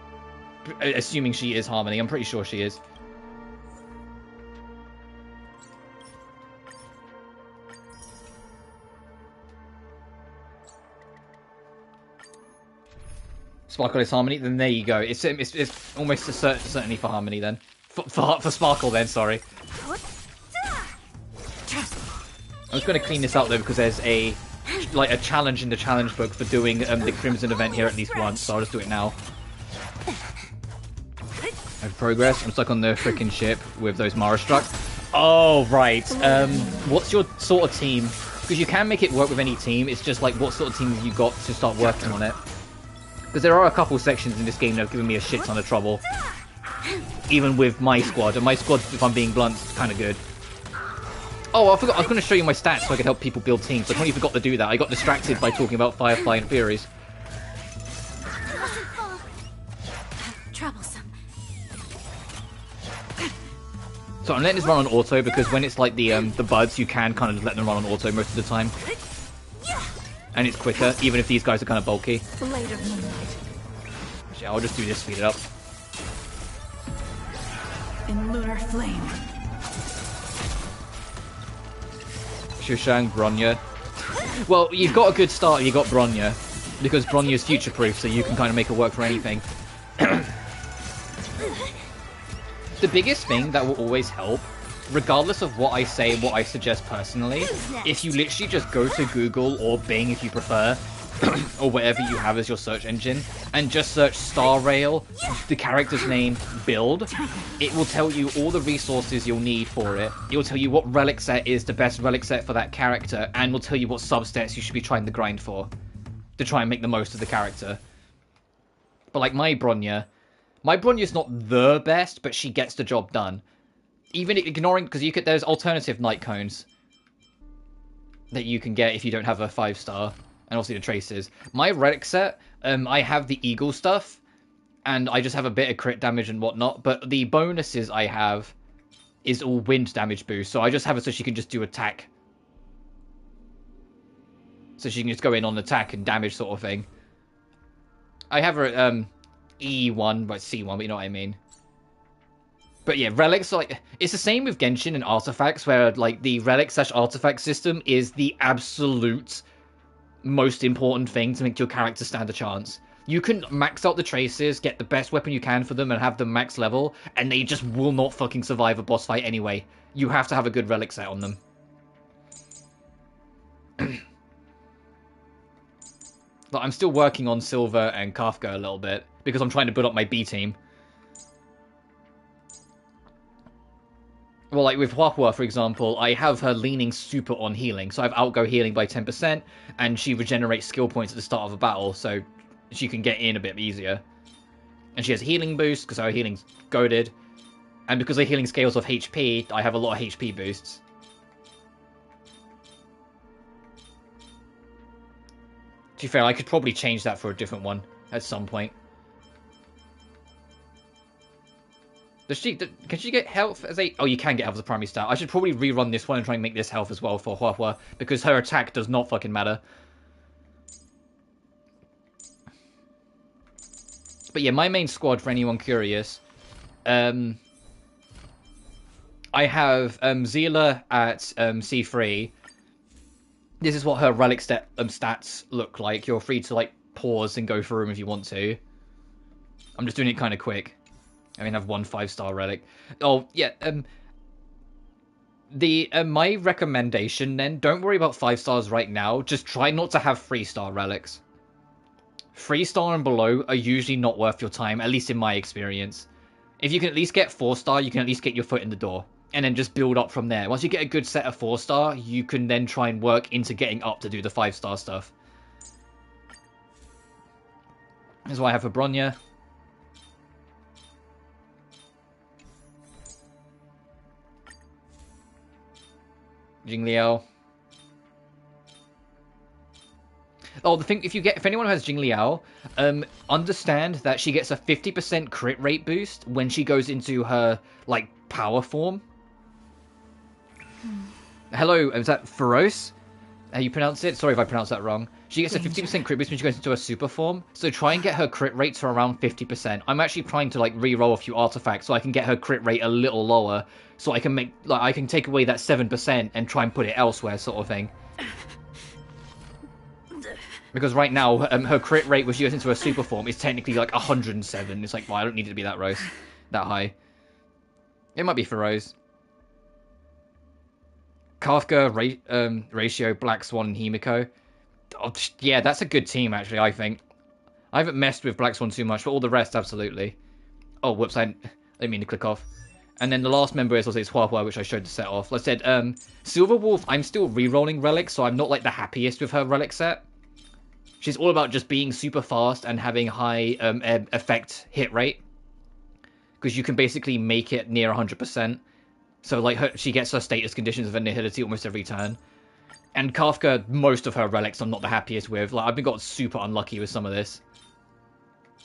assuming she is Harmony. I'm pretty sure she is. Sparkle is Harmony, then there you go. It's almost certainly for Harmony then. For Sparkle then, sorry. I was going to clean this up though because there's a challenge in the challenge book for doing the Crimson event here at least once, so I'll just do it now. I've progress. I'm stuck on the frickin' ship with those Mara struck. Oh right. What's your sort of team? Because you can make it work with any team. It's just like what sort of team have you got to start working on it? Because there are a couple sections in this game that have given me a shit ton of trouble. Even with my squad. And my squad, if I'm being blunt, is kind of good. Oh, I forgot. I was going to show you my stats so I could help people build teams. I totally forgot to do that. I got distracted by talking about Firefly and Furies. Troublesome. So I'm letting this run on auto because when it's like the buds, you can kind of let them run on auto most of the time. And it's quicker, even if these guys are kind of bulky. Actually, I'll just do this, speed it up. In lunar flame. Shushang, Bronya. Well, you've got a good start, you got Bronya. Because Bronya's future-proof, so you can kind of make it work for anything. The biggest thing that will always help, regardless of what I say and what I suggest personally, if you literally just go to Google or Bing if you prefer, or whatever you have as your search engine, and just search Star Rail, the character's name, build, it will tell you all the resources you'll need for it. It will tell you what relic set is the best relic set for that character, and will tell you what substats you should be trying to grind for, to try and make the most of the character. But like my Bronya's not the best, but she gets the job done. Even ignoring, because there's alternative night cones that you can get if you don't have a 5-star, and also the traces. My relic set, I have the eagle stuff, and I just have a bit of crit damage and whatnot, but the bonuses I have is all wind damage boost, so I just have it so she can just do attack. So she can just go in on attack and damage sort of thing. I have her at E1, but C1, but you know what I mean. But yeah, relics, like, it's the same with Genshin and artifacts, where, like, the relic/artifact system is the absolute most important thing to make your character stand a chance. You can max out the traces, get the best weapon you can for them, and have them max level, and they just will not fucking survive a boss fight anyway. You have to have a good relic set on them. Like, I'm still working on Silver and Kafka a little bit, because I'm trying to build up my B team. Well, like with Huahua, for example, I have her leaning super on healing. So I have outgo healing by 10%, and she regenerates skill points at the start of a battle, so she can get in a bit easier. And she has healing boost, because her healing's goated. And because of healing scales of HP, I have a lot of HP boosts. To be fair, I could probably change that for a different one at some point. Can she get health as a... Oh, you can get health as a primary stat. I should probably rerun this one and try and make this health as well for Huahua, because her attack does not fucking matter. But yeah, my main squad, for anyone curious, I have Zila at C3. This is what her relic stats look like. You're free to like pause and go through them if you want to. I'm just doing it kind of quick. I mean, I have one 5-star relic. Oh yeah. My recommendation then: don't worry about 5 stars right now. Just try not to have 3-star relics. 3-star and below are usually not worth your time, at least in my experience. If you can at least get 4-star, you can at least get your foot in the door. And then just build up from there. Once you get a good set of 4-star, you can then try and work into getting up to do the 5-star stuff. That's why I have for Bronya. Jingliao. Oh, the thing, if anyone who has Jingliao, understand that she gets a 50% crit rate boost when she goes into her, like, power form. Hello, is that Feroce? How you pronounce it? Sorry if I pronounced that wrong. She gets a 50% crit boost when she goes into a super form, so try and get her crit rate to around 50%. I'm actually trying to, like, re-roll a few artifacts so I can get her crit rate a little lower, so I can make, like, I can take away that 7% and try and put it elsewhere, sort of thing. Because right now, her crit rate when she goes into a super form is technically, like, 107. It's like, well, I don't need it to be that high. It might be Feroce. Kafka, Ratio, Black Swan, and Himiko. Oh, yeah, that's a good team, actually, I think. I haven't messed with Black Swan too much, but all the rest, absolutely. Oh, whoops, I didn't mean to click off. And then the last member is Huahua, which I showed to set off. Like I said, Silver Wolf, I'm still re-rolling relics, so I'm not, like, the happiest with her relic set. She's all about just being super fast and having high effect hit rate. Because you can basically make it near 100%. So, like, she gets her status conditions of annihility almost every turn. And Kafka, most of her relics I'm not the happiest with. Like, I've been got super unlucky with some of this.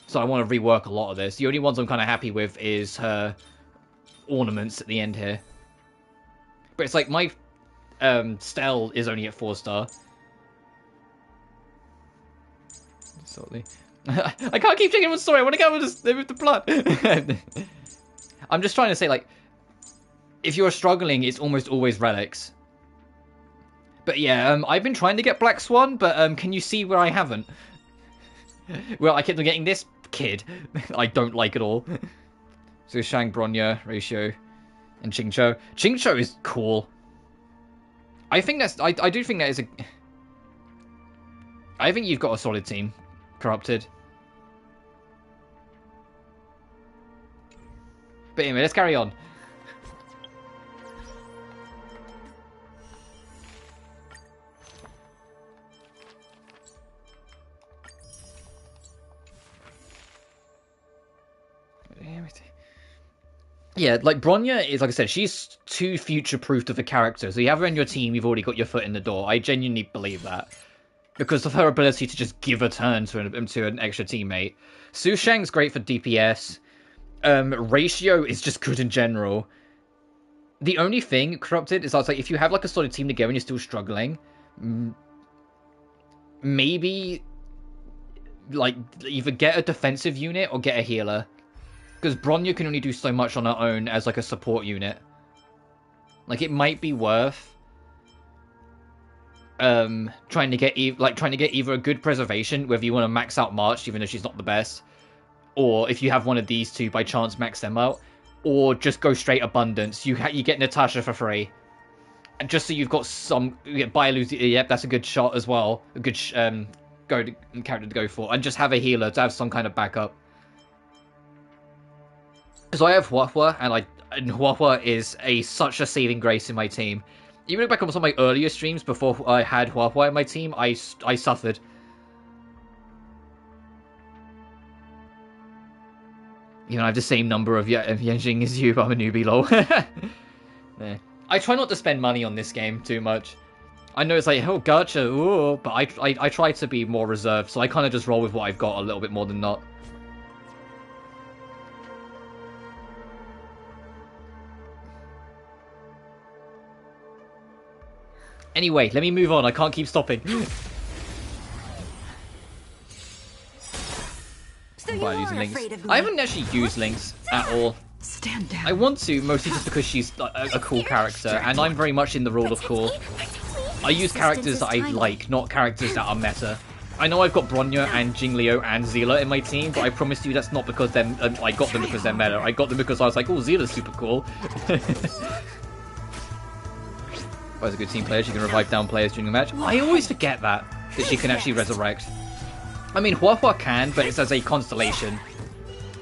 So I want to rework a lot of this. The only ones I'm kind of happy with is her ornaments at the end here. But it's like, my Stell is only at 4-star. I can't keep checking one story. I want to go with the plot. I'm just trying to say, like, if you're struggling, it's almost always relics. But yeah, I've been trying to get Black Swan, but can you see where I haven't? Well, I kept on getting this kid. I don't like at all. So Shang, Bronya, Ratio, and Qingqiu. Qingqiu is cool. I think that's... I do think that is a... I think you've got a solid team. Corrupted. But anyway, let's carry on. Yeah, like, Bronya is, like I said, she's too future-proofed of a character. So you have her in your team, you've already got your foot in the door. I genuinely believe that. Because of her ability to just give a turn to an extra teammate. Su Shang's great for DPS. Ratio is just good in general. The only thing, Corrupted, is I was like, if you have like a solid team together and you're still struggling, maybe like either get a defensive unit or get a healer. Because Bronya can only do so much on her own as like a support unit. Like, it might be worth trying to get either a good preservation, whether you want to max out March, even though she's not the best, or if you have one of these two by chance, max them out, or just go straight abundance. You get Natasha for free, and just so you've got some Bailu's. Yep, that's a good shot as well. A good character to go for, and just have a healer to have some kind of backup. So I have Huahua, and Huahua is such a saving grace in my team. Even back on some of my earlier streams before I had Huahua in my team, I suffered. You know, I have the same number of Yenjing as you, but I'm a newbie, lol. Yeah. I try not to spend money on this game too much. I know it's like, oh, gotcha, ooh, but I try to be more reserved, so I kind of just roll with what I've got a little bit more than not. Anyway, let me move on. I can't keep stopping. So you are afraid of me. I haven't actually used Lynx at all. Stand down. I want to, mostly just because she's a cool character, and I'm very much in the role of cool. I use characters that I like, not characters that are meta. I know I've got Bronya and Jingliu and Zila in my team, but I promise you that's not because they're, I got them because they're meta. I got them because I was like, oh, Zila's super cool. As a good team player, she can revive down players during the match. I always forget that she can actually resurrect. I mean, Huahua can, but it's as a constellation.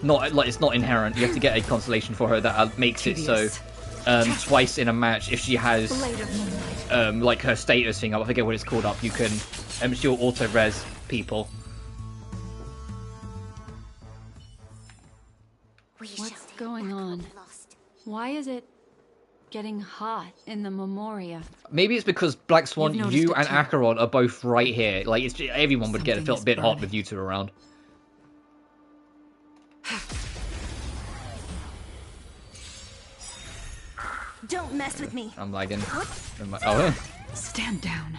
Not like it's not inherent. You have to get a constellation for her that makes it so twice in a match, if she has like her status thing up, I forget what it's called up, you can she'll auto res people. What's going on? Why is it getting hot in the Memoria? Maybe it's because Black Swan, you and Acheron are both right here. Like it's just, everyone would get a bit hot with you two around. Don't mess with me. I'm lagging. Oh. Stand down.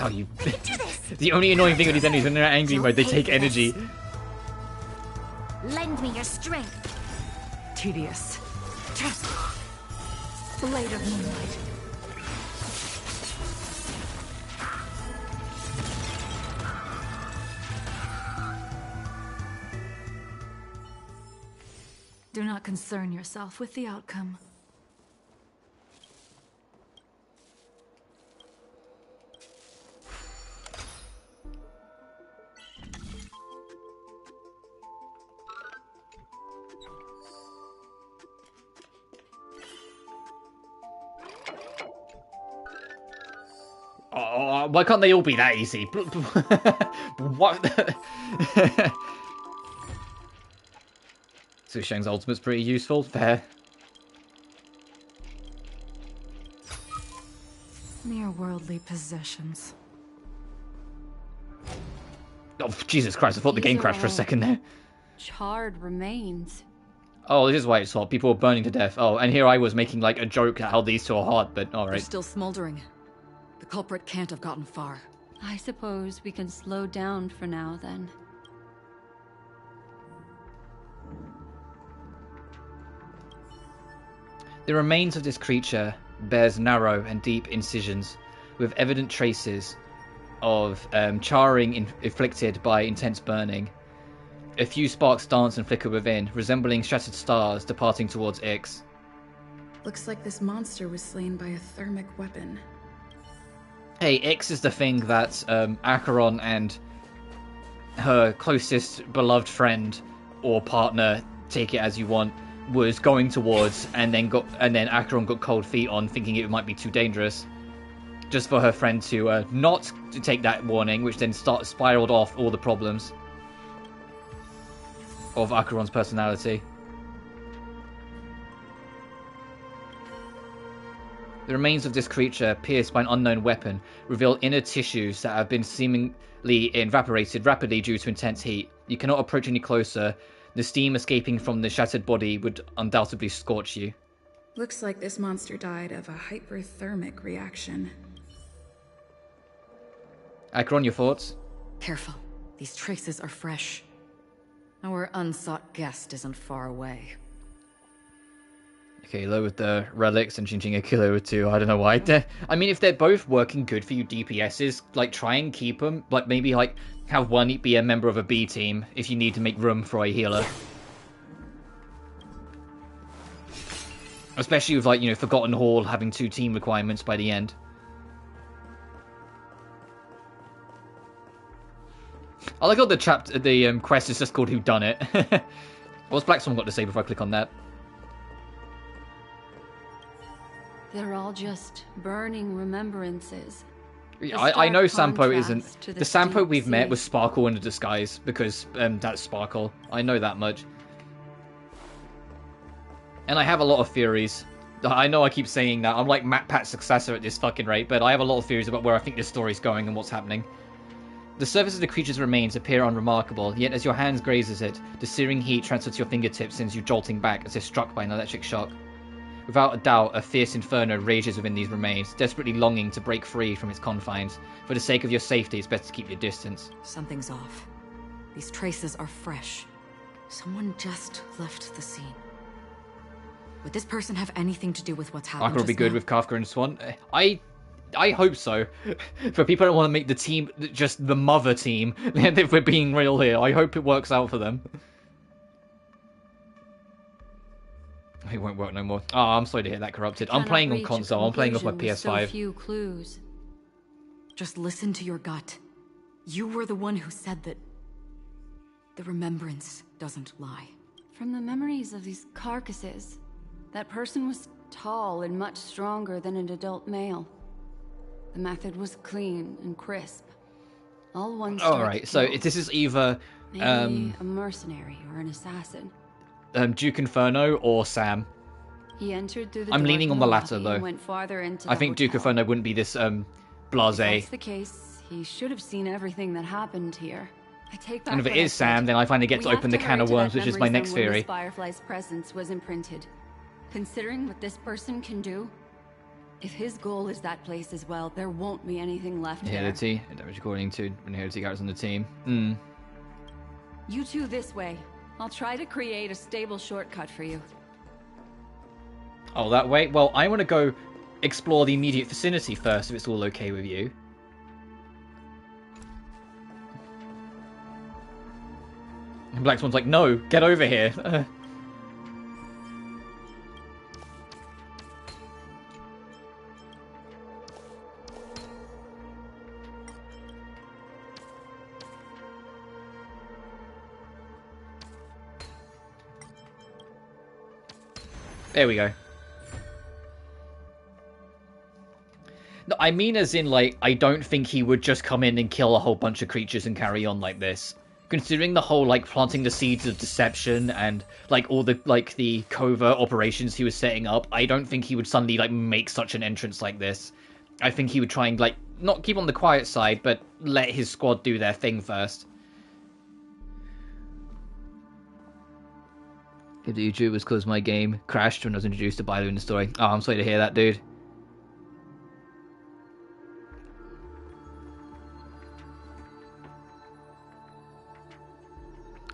Oh, you. The only annoying thing with these enemies when they're angry mode, they take energy. Lend me your strength. Tedious. Blade of moonlight. Do not concern yourself with the outcome. Oh, why can't they all be that easy? What? So Shang's ultimate's pretty useful. Fair. Mere worldly possessions. Oh, Jesus Christ, I thought the game crashed for a second there. Charred remains. Oh, this is why it's hot. People were burning to death. Oh, and here I was making like a joke at how these two are hot, but alright. They're still smoldering. The culprit can't have gotten far. I suppose we can slow down for now, then. The remains of this creature bears narrow and deep incisions, with evident traces of charring inflicted by intense burning. A few sparks dance and flicker within, resembling shattered stars departing towards Ix. Looks like this monster was slain by a thermic weapon. Hey, Ix is the thing that Acheron and her closest beloved friend or partner, take it as you want, was going towards, and then Acheron got cold feet on, thinking it might be too dangerous, just for her friend to not to take that warning, which then spiraled off all the problems of Acheron's personality. The remains of this creature, pierced by an unknown weapon, reveal inner tissues that have been seemingly evaporated rapidly due to intense heat. You cannot approach any closer. The steam escaping from the shattered body would undoubtedly scorch you. Looks like this monster died of a hyperthermic reaction. Acheron, your thoughts? Careful. These traces are fresh. Our unsought guest isn't far away. Okay, low with the relics and changing a kilo or two. I don't know why. I mean, if they're both working good for you DPSs, like, try and keep them. Like, maybe, like, have one be a member of a B team if you need to make room for a healer. Especially with, like, you know, Forgotten Hall having 2 team requirements by the end. I like how the quest is just called Who Done It. What's Black Swan got to say before I click on that? They're all just burning remembrances. I know Sampo isn't... contrast to The this Sampo deep we've met sea. was Sparkle in a disguise, because that's Sparkle. I know that much. And I have a lot of theories. I know I keep saying that. I'm like MatPat's successor at this fucking rate, but I have a lot of theories about where I think this story's going and what's happening. The surface of the creature's remains appear unremarkable, yet as your hands grazes it, the searing heat transfers to your fingertips sends you jolting back as if struck by an electric shock. Without a doubt, a fierce inferno rages within these remains, desperately longing to break free from its confines. For the sake of your safety, it's best to keep your distance. Something's off. These traces are fresh. Someone just left the scene. Would this person have anything to do with what's happened? Arca will be good with Kafka and Swan. I hope so. For people that want to make the team just the mother team, if we're being real here, I hope it works out for them. It won't work no more. Oh, I'm sorry to hear that, Corrupted. I'm playing on console. I'm playing off my PS5. So few clues. Just listen to your gut. You were the one who said that the remembrance doesn't lie. From the memories of these carcasses, that person was tall and much stronger than an adult male. The method was clean and crisp. All one star. Alright, so this is either maybe a mercenary or an assassin. Duke Inferno or Sam. He entered through the I'm door leaning to on the lobby latter, though. and went farther into I the think Duke hotel. Inferno wouldn't be this If blasé. that's the case, he should have seen everything that happened here. I take back And if it what I is Sam, said. then I finally get to We open have the hurry can of to worms, that which is my memory next zone where theory. Miss Firefly's presence was imprinted. Considering what this person can do, if his goal is that place as well, there won't be anything left there. Inherity, damage according to Inherity cards on the team. You two this way. I'll try to create a stable shortcut for you. Oh, that way? Well, I want to go explore the immediate vicinity first, if it's all okay with you. And Black Swan's like, no, get over here. There we go. No, I mean as in, like, I don't think he would just come in and kill a whole bunch of creatures and carry on like this. Considering the whole, like, planting the seeds of deception and, like, all the, like, the covert operations he was setting up, I don't think he would suddenly, like, make such an entrance like this. I think he would try and, like, not keep on the quiet side, but let his squad do their thing first. If the YouTube was because my game crashed when I was introduced to Bailu in the story. Oh, I'm sorry to hear that, dude.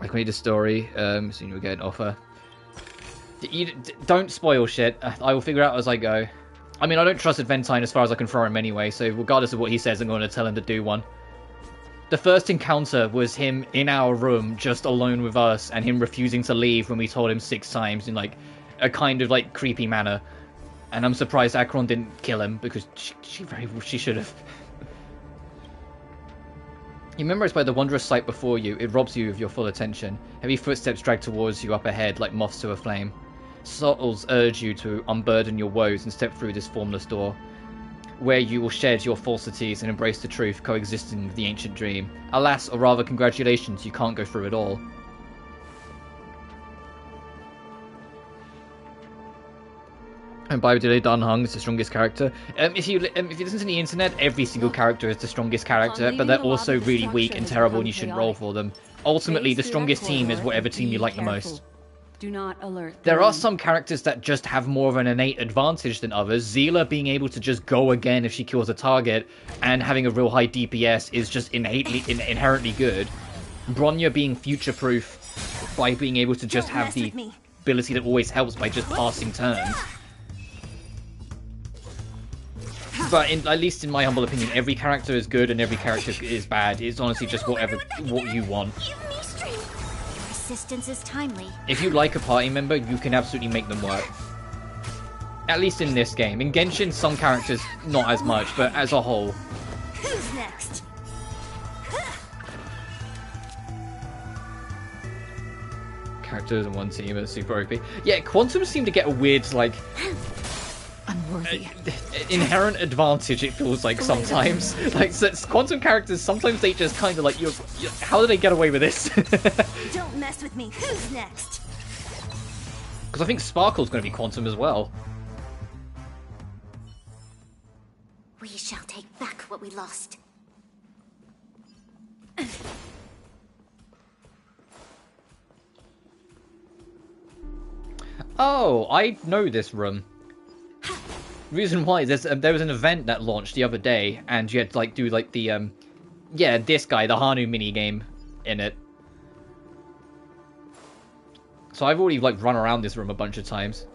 I can read the story, soon you'll get an offer. Don't spoil shit. I will figure out as I go. I mean, I don't trust Adventine as far as I can throw him anyway, so regardless of what he says, I'm going to tell him to do one. The first encounter was him in our room, just alone with us, and him refusing to leave when we told him 6 times in, like, a kind of, like, creepy manner. And I'm surprised Akron didn't kill him, because she should have. You memorized by the wondrous sight before you, it robs you of your full attention. Heavy footsteps drag towards you up ahead like moths to a flame. Souls urge you to unburden your woes and step through this formless door, where you will shed your falsities and embrace the truth, coexisting with the ancient dream. Alas, or rather congratulations, you can't go through it all. And by the way, Dan Hung is the strongest character. If you listen to the internet, every single character is the strongest character, but they're also really weak and terrible and you shouldn't roll for them. Ultimately, the strongest team is whatever team you like the most. Do not alert. There are some characters that just have more of an innate advantage than others. Zila being able to just go again if she kills a target, and having a real high DPS is just inherently good. Bronya being future-proof by being able to just have the ability that always helps by just passing turns. But at least in my humble opinion, every character is good and every character is bad. It's honestly just what you want. Assistance is timely. If you like a party member, you can absolutely make them work. At least in this game. In Genshin, some characters not as much, but as a whole. Who's next? Characters in one team are super OP. Yeah, Quantum seemed to get a weird, like... Unworthy. inherent advantage, it feels like sometimes. Like, so quantum characters, sometimes they just kind of like, how did they get away with this? Don't mess with me. Who's next? Because I think Sparkle's going to be quantum as well. We shall take back what we lost. Oh, I know this room. Reason why is there was an event that launched the other day, and you had to like do like the yeah, this guy, the Hanu minigame in it. So I've already like run around this room a bunch of times.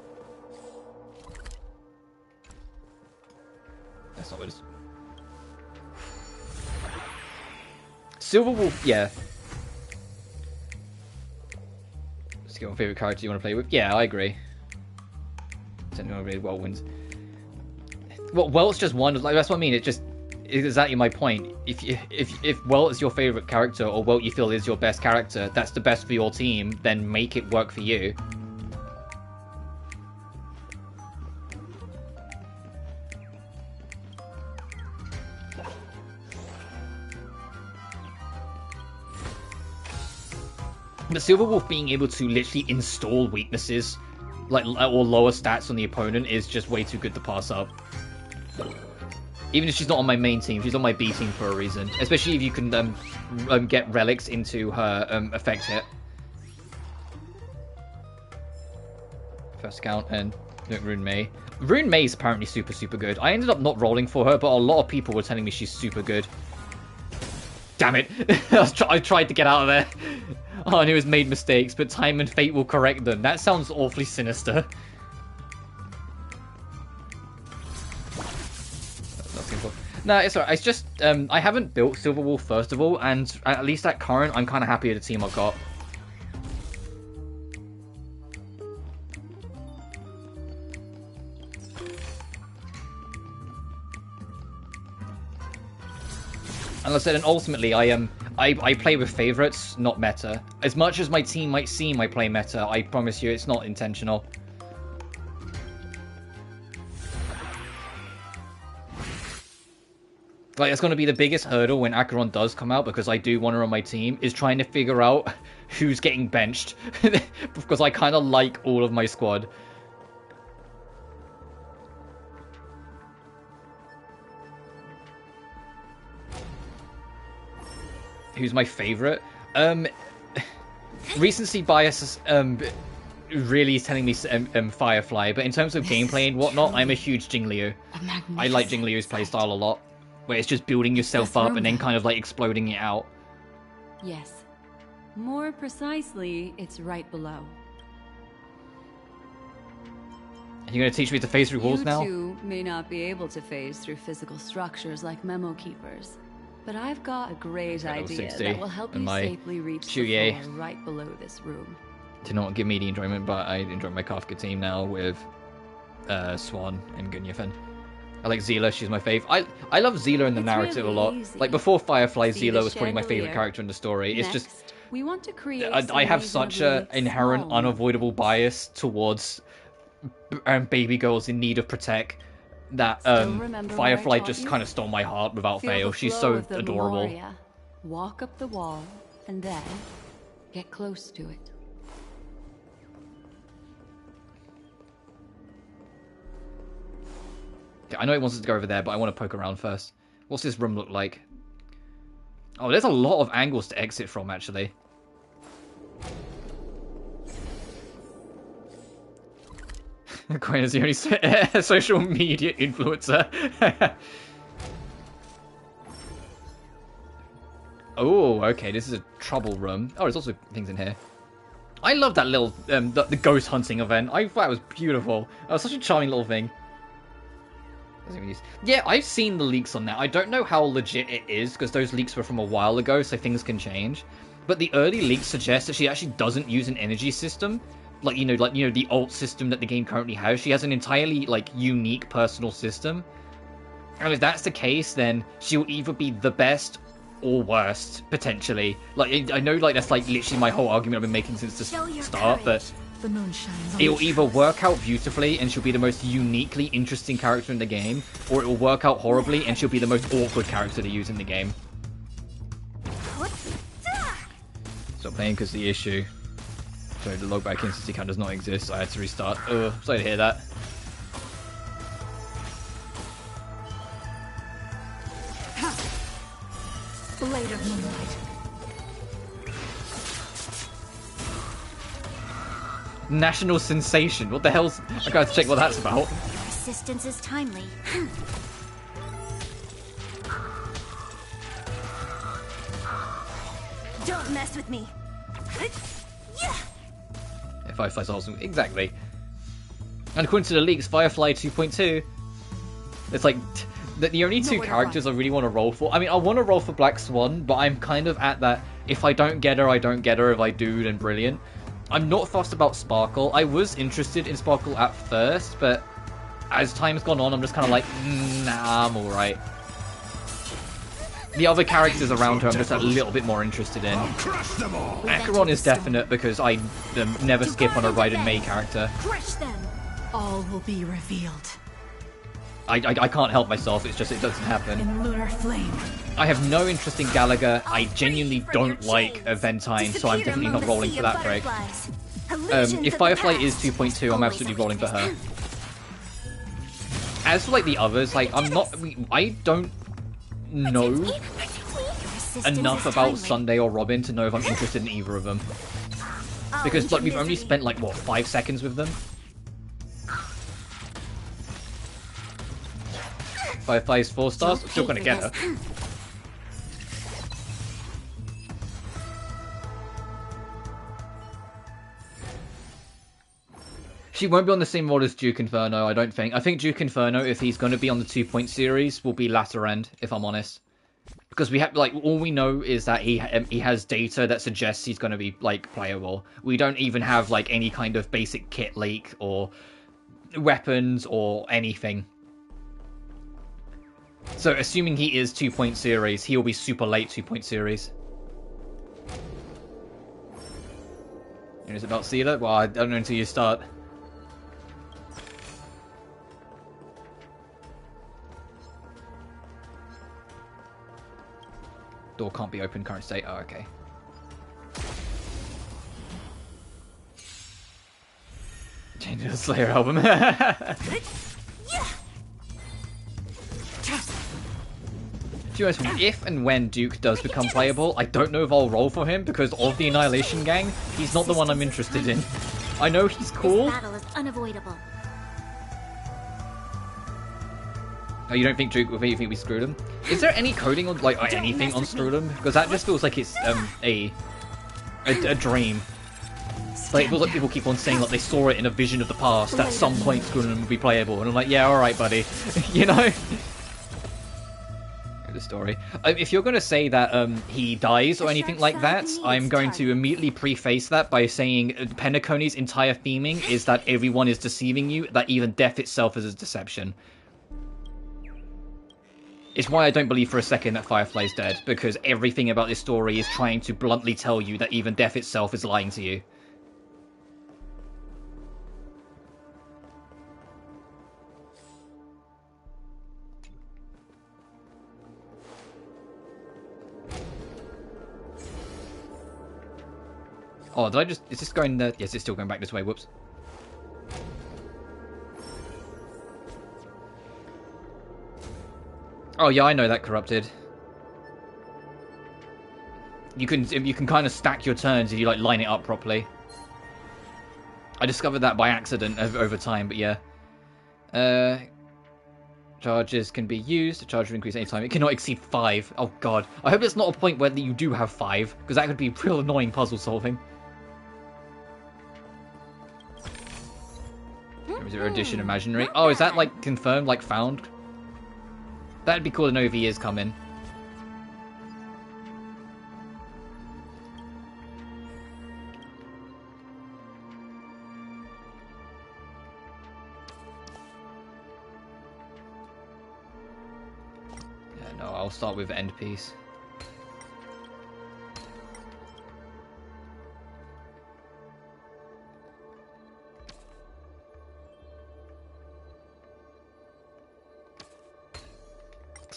That's not what it is. Silver Wolf, yeah. Let's get one favorite character you want to play with. Yeah, I agree. Anyone really well wins. Well, it's just one. Like, that's what I mean. It just is exactly my point. If Welt is your favorite character, or Welt you feel is your best character, that's the best for your team. Then make it work for you. But Silver Wolf being able to literally install weaknesses, like, or lower stats on the opponent, is just way too good to pass up. Even if she's not on my main team, she's on my B team for a reason. Especially if you can get relics into her effect hit. First count and Rune Mei. Rune Mei is apparently super good. I ended up not rolling for her, but a lot of people were telling me she's super good. Damn it! I tried to get out of there. Oh, I knew it's made mistakes, but time and fate will correct them. That sounds awfully sinister. No, it's alright. It's just, I haven't built Silver Wolf, first of all, and at least at current, I'm kind of happy with the team I've got. And like I said, and ultimately, I play with favorites, not meta. As much as my team might seem I play meta, I promise you it's not intentional. Like, it's going to be the biggest hurdle when Acheron does come out, because I do want her on my team, is trying to figure out who's getting benched. Because I kind of like all of my squad. Who's my favorite? Recency bias really is telling me Firefly, but in terms of gameplay and whatnot, I'm a huge Jingliu. I like Jingliu's playstyle a lot, where it's just building yourself up and then kind of like exploding it out. Yes. More precisely, it's right below. Are you going to teach me to phase through walls now? You two may not be able to phase through physical structures like memo keepers, but I've got a great idea that will help you safely reach the floor right below this room. Did not give me the enjoyment, but I enjoy my Kafka team now with Swan and Gunyafen. I like Zila, she's my fave. I love Zila in the narrative a lot. Like, before Firefly, Zila was probably my favorite character in the story. It's just, we want to create I have such an inherent, unavoidable bias towards baby girls in need of protect that Firefly just kind of stole my heart without fail. She's so adorable. Memoria. Walk up the wall, and then get close to it. I know it wants us to go over there, but I want to poke around first. What's this room look like? Oh, there's a lot of angles to exit from, actually. Quinn is the only social media influencer. Oh, okay, this is a trouble room. Oh, there's also things in here. I love that little, the ghost hunting event. I thought it was beautiful. That was such a charming little thing. Yeah, I've seen the leaks on that. I don't know how legit it is, because those leaks were from a while ago, so things can change. But the early leaks suggest that she actually doesn't use an energy system. Like, you know, the alt system that the game currently has. She has an entirely, like, unique personal system. And if that's the case, then she'll either be the best or worst, potentially. Like, I know, like, that's, like, literally my whole argument I've been making since the start, but The moon shines on It'll the either trust. work out beautifully and she'll be the most uniquely interesting character in the game, or it will work out horribly and she'll be the most awkward character to use in the game. Stop playing because the issue. Sorry, the logback instance count does not exist. I had to restart. Sorry to hear that. Blade of moonlight. National sensation. What the hell's... I gotta check what that's about. Persistence is timely. Don't mess with me. Yeah, Firefly's awesome. Exactly. And according to the leaks, Firefly 2.2, it's like the only two characters I really want to roll for. I mean, I want to roll for Black Swan, but I'm kind of at that. If I don't get her, I don't get her. If I do, then brilliant. I'm not fussed about Sparkle. I was interested in Sparkle at first, but as time's gone on, I'm just kind of like, nah, I'm alright. The other characters around her, I'm just a little bit more interested in. Acheron is definite because I never skip on a Raiden Mei character. Crush them. All will be revealed. I can't help myself, it's just it doesn't happen. In lunar flame. I have no interest in Gallagher. I genuinely don't like Aventine, so I'm definitely not rolling for that break. If Firefly is 2.2, I'm absolutely rolling for her. As for like the others, like I don't know enough about Sunday or Robin to know if I'm interested in either of them. Because like we've only spent like what 5 seconds with them. Firefly's 4 stars, I'm still gonna get her. She won't be on the same role as Duke Inferno, I don't think. I think Duke Inferno, if he's going to be on the 2-point series, will be latter end, if I'm honest. Because we have, like, all we know is that he has data that suggests he's going to be, like, playable. We don't even have, like, any kind of basic kit leak or weapons or anything. So, assuming he is 2-point series, he will be super late 2-point series. And is it about Sealer? Well, I don't know until you start. Door can't be open, current state. Oh, okay. Change the Slayer album. To be honest, if and when Duke does become playable, I don't know if I'll roll for him because of the Annihilation Gang. He's not the one I'm interested in. I know he's cool. This battle is unavoidable. Oh, you don't think Duke? You think we screwed him? Is there any coding on like anything on Screwdom? Because that just feels like it's a dream. Like it feels like people keep on saying like they saw it in a vision of the past. At some point, Screwdom will be playable, and I'm like, yeah, all right, buddy. You know. The story. If you're going to say that he dies or anything like that, I'm going to immediately preface that by saying Penacony's entire theming is that everyone is deceiving you. That even death itself is a deception. It's why I don't believe for a second that Firefly's dead, because everything about this story is trying to bluntly tell you that even death itself is lying to you. Oh, did I just... Is this going there? Yes, it's still going back this way. Whoops. Oh yeah, I know that corrupted. You can kind of stack your turns if you like line it up properly. I discovered that by accident over time, but yeah. Charges can be used. The charge will increase anytime. It cannot exceed 5. Oh god. I hope it's not a point where you do have 5, because that could be real annoying puzzle solving. Zero Edition Imaginary. Oh, is that like confirmed, like found? That'd be cool to know if he is coming. Yeah, no, I'll start with End Piece.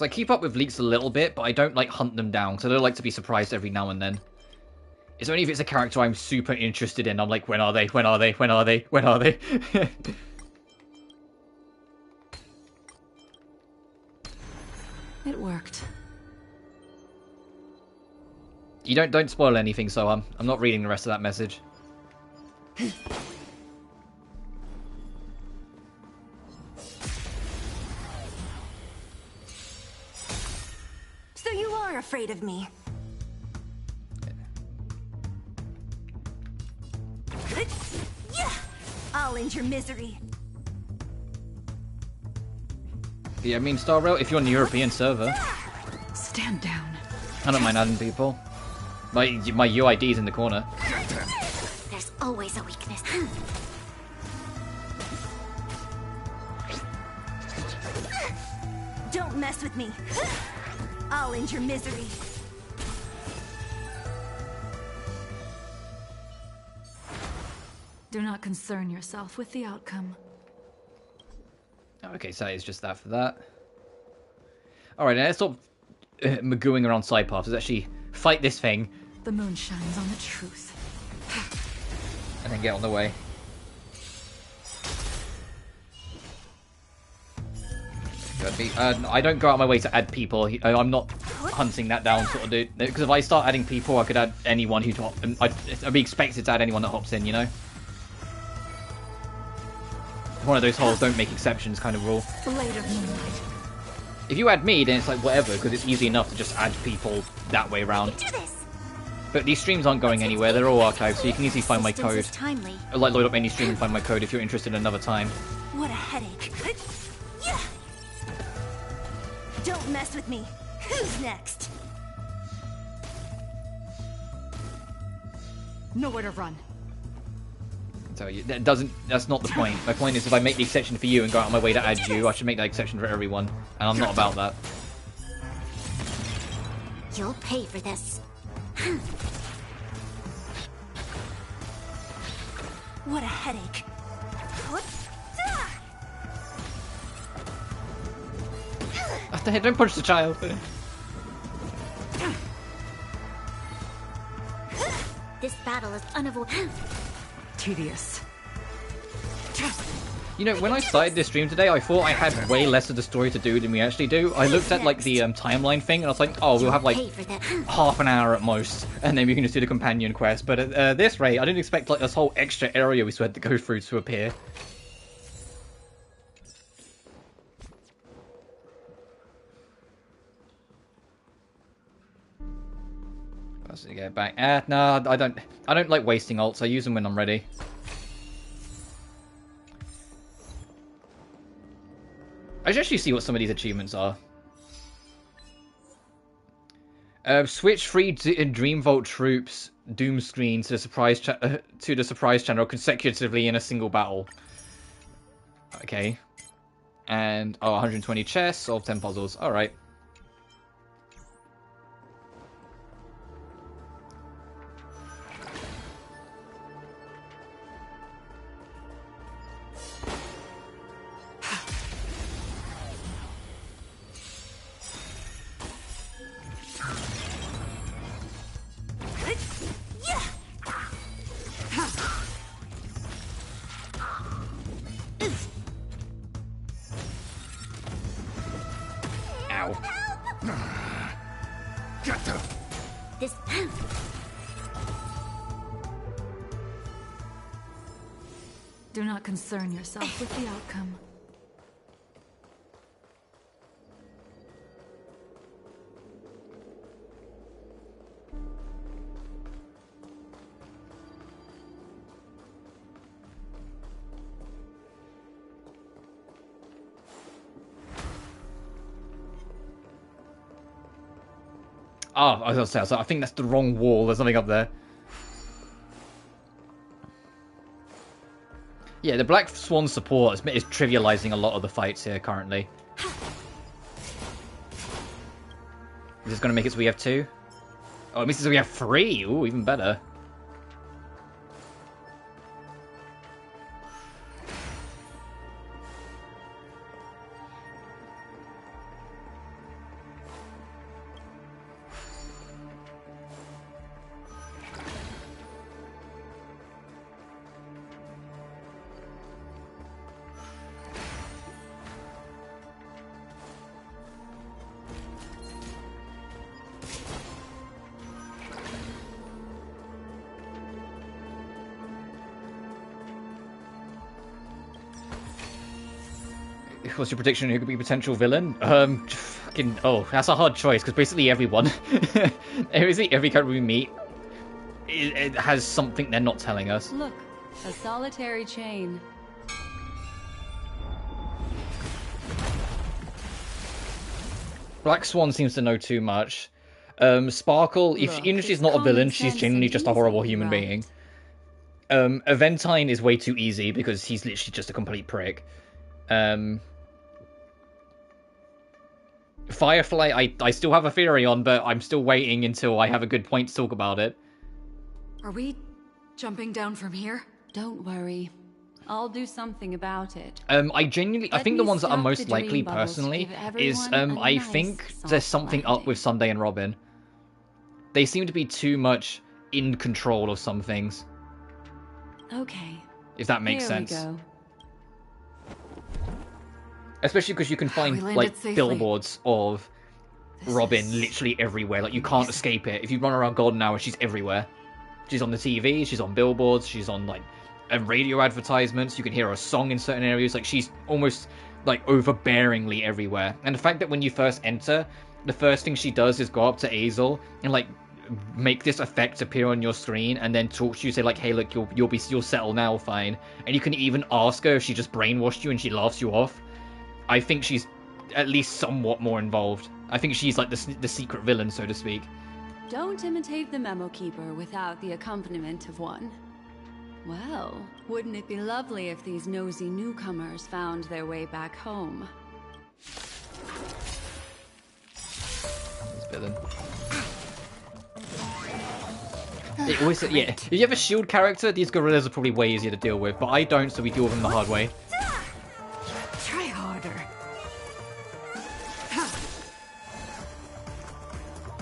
Because I keep up with leaks a little bit, but I don't like hunt them down, because I don't like to be surprised every now and then. It's only if it's a character I'm super interested in. I'm like, when are they? When are they? When are they? When are they? It worked. You don't spoil anything, so I'm not reading the rest of that message. So you are afraid of me? I'll end your misery. Yeah, I mean, Star Rail, if you're on the European server, Stand down. I don't mind adding people. My UID's in the corner. There's always a weakness. Don't mess with me. I'll end your misery. Do not concern yourself with the outcome. Okay, so it's just that for that. Alright, now let's stop magooing around side paths. Let's actually fight this thing. The moon shines on the truth. And then get on the way. I don't go out of my way to add people. I'm not hunting that down, sort of, dude. Because if I start adding people, I could add anyone who I'd be expected to add anyone that hops in, you know? One of those whole don't make exceptions kind of rule. Blade of moonlight. If you add me, then it's like whatever, because it's easy enough to just add people that way around. But these streams aren't going anywhere, they're all archived, so you can easily find my code. Like load up any stream and find my code if you're interested another time. What a headache. Don't mess with me. Who's next? Nowhere to run. So that's not the point. My point is if I make the exception for you and go out of my way to add you, I should make that exception for everyone. And I'm not about that. You'll pay for this. What a headache. Don't punch the child. This battle is unavoidable. Tedious. You know, when I started this stream today, I thought I had way less of the story to do than we actually do. I looked at, like, the timeline thing, and I was like, oh, we'll have, like, half an hour at most, and then we can just do the companion quest. But at this rate, I didn't expect, like, this whole extra area we still had to go through to appear. Let's get back. No, I don't like wasting ults. I use them when I'm ready. I should actually see what some of these achievements are. Switch free Dreamvault troops Doom screen to the surprise channel consecutively in a single battle. Okay. And 120 chests, solve 10 puzzles. All right. Do not concern yourself with the outcome. Oh, I was gonna say, I think that's the wrong wall. There's something up there. Yeah, the Black Swan support is trivializing a lot of the fights here currently. Is this going to make it so we have 2? Oh, it means so we have 3! Ooh, even better. what's your prediction? Who could be a potential villain? Fucking, oh, that's a hard choice because basically everyone, basically every character we meet, it has something they're not telling us. Look, a solitary chain. Black Swan seems to know too much. Sparkle, even if she's not a villain, she's genuinely just a horrible human being. Aventine is way too easy because he's literally just a complete prick. Firefly, I still have a theory on, but I'm still waiting until I have a good point to talk about it. Are we jumping down from here? Don't worry. I'll do something about it. I think the ones that are most likely, personally, is, I think there's something up with Sunday and Robin. They seem to be too much in control of some things. Okay. If that makes sense. Here we go. Especially because you can find, like, billboards of Robin literally everywhere. Like, you can't escape it. If you run around Golden Hour, she's everywhere. She's on the TV, she's on billboards, she's on, like, radio advertisements. You can hear her song in certain areas. Like, she's almost, like, overbearingly everywhere. And the fact that when you first enter, the first thing she does is go up to Azel and, like, make this effect appear on your screen and then talk to you, say, like, hey, look, you'll settle now, fine. And you can even ask her if she just brainwashed you and she laughs you off. I think she's at least somewhat more involved. I think she's like the secret villain, so to speak. Don't imitate the memo keeper without the accompaniment of one. Well, wouldn't it be lovely if these nosy newcomers found their way back home? This villain. It always, yeah. If you have a shield character, these gorillas are probably way easier to deal with, but I don't, so we deal with them the hard way. Try harder.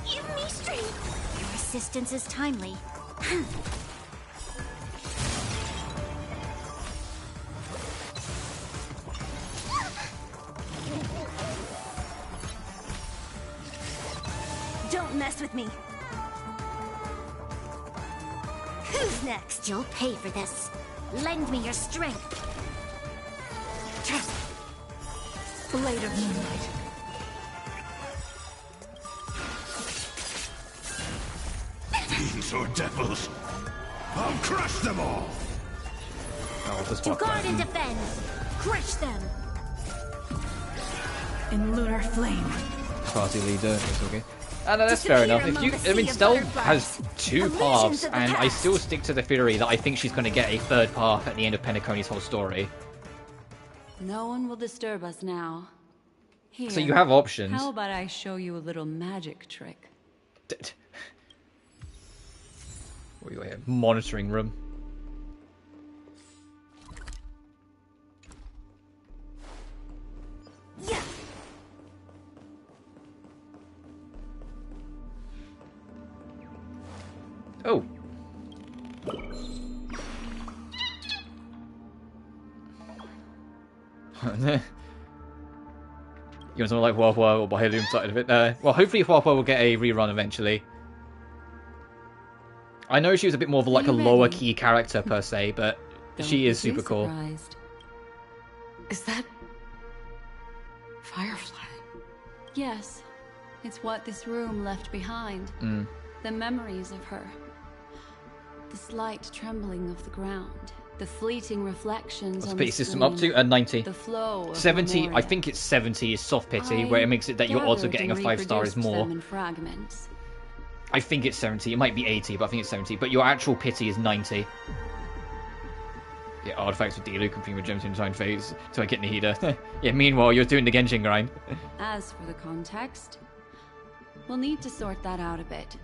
Give me strength. Your assistance is timely. Don't mess with me. Who's next? You'll pay for this. Lend me your strength. Blade of Moonlight. Fiends or devils, I'll crush them all! Oh, this To guard and defend. Crush them. In lunar flame. Party leader, that's okay. No, that's fair enough. If you, I mean, Stealth has two paths, and I still stick to the theory that I think she's going to get a third path at the end of Penacony's whole story. No one will disturb us now. Here, So you have options. how about I show you a little magic trick? What do you got here? Monitoring room. Yeah. Oh. You want something like Huahua or Bahelium side of it? Well, hopefully Huahua will get a rerun eventually. I know she was a bit more of like a lower key character per se, but she is super cool. Surprised. Is that... Firefly? Yes, it's what this room left behind. The memories of her. The slight trembling of the ground. The fleeting reflections What's on the pity system up to? 90. The flow of 70, memoria. I think it's 70 is soft pity, where it makes it that your odds of gathered getting a and 5-star is reproduced more. them in fragments. I think it's 70. It might be 80, but I think it's 70. But your actual pity is 90. Yeah, artifacts with Diluc and Prima Gems in time phase to get Nahida. Yeah, meanwhile, you're doing the Genshin grind. As for the context, we'll need to sort that out a bit.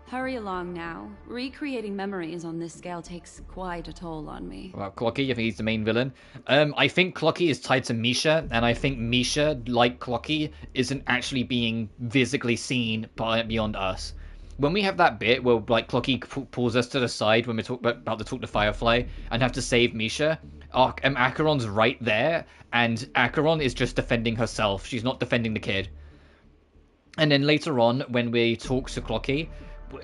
Hurry along now. Recreating memories on this scale takes quite a toll on me. Well, Clocky, I think he's the main villain. I think Clocky is tied to Misha, and I think Misha, like Clocky, isn't actually being physically seen beyond us. When we have that bit where, like, Clocky pulls us to the side when we're about to talk to Firefly and have to save Misha, Acheron's right there, and Acheron is just defending herself. She's not defending the kid. And then later on, when we talk to Clocky,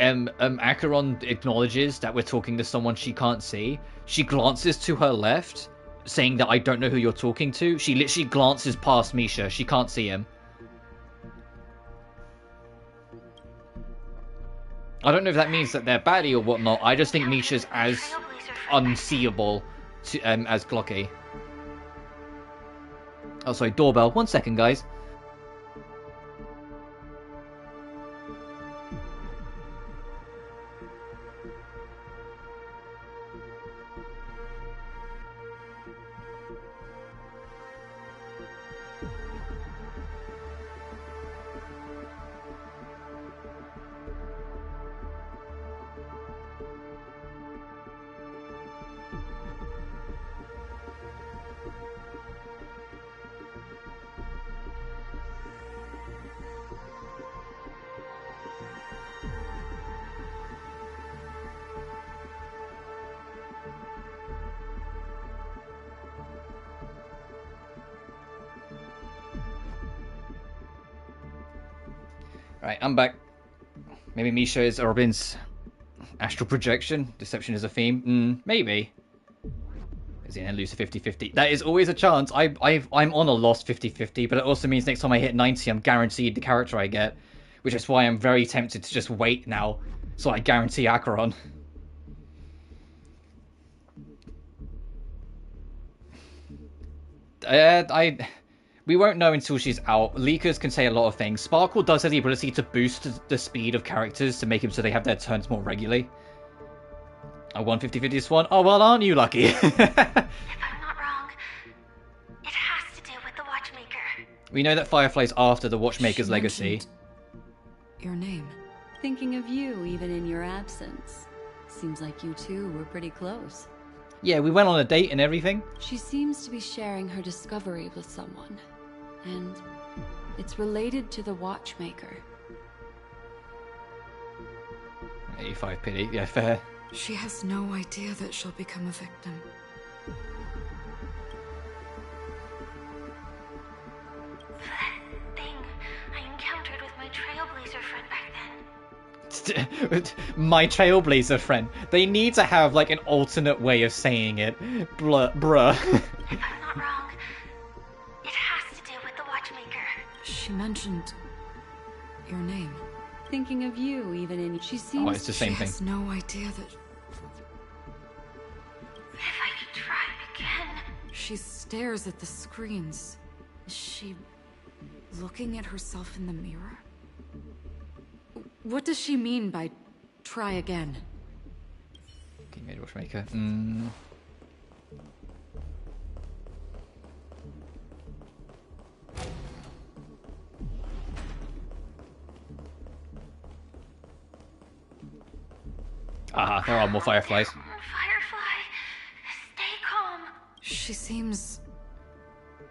Acheron acknowledges that we're talking to someone she can't see. She glances to her left, saying that I don't know who you're talking to. She literally glances past Misha. She can't see him. I don't know if that means that they're baddie or whatnot. I just think Misha's as unseeable to, as Glocky. Oh, sorry, doorbell. 1 second, guys. Right, I'm back. Maybe Misha is Robin's astral projection. Deception is a theme. Maybe. Is he an elusive 50-50? That is always a chance. I'm on a lost 50-50, but it also means next time I hit 90, I'm guaranteed the character I get. Which is why I'm very tempted to just wait now, so I guarantee Acheron. We won't know until she's out. Leakers can say a lot of things. Sparkle does have the ability to boost the speed of characters to make them so they have their turns more regularly. I won 50-50 this one. Oh, well, aren't you lucky? If I'm not wrong, it has to do with the Watchmaker. We know that Firefly's after the Watchmaker's legacy. Your name. Thinking of you even in your absence. Seems like you two were pretty close. Yeah, we went on a date and everything. She seems to be sharing her discovery with someone. And it's related to the Watchmaker. 85 pity. Yeah, fair. She has no idea that she'll become a victim. That thing I encountered with my Trailblazer friend back then. My Trailblazer friend. They need to have, like, an alternate way of saying it. Bruh. If I'm not wrong, it has to do with the Watchmaker. She mentioned your name. Thinking of you even in... She seems... Oh, it's the same She thing. has no idea that... If I could try again. She stares at the screens. Is she looking at herself in the mirror? What does she mean by try again? Teammate Watchmaker. Aha, there are more Fireflies. Firefly, stay calm. She seems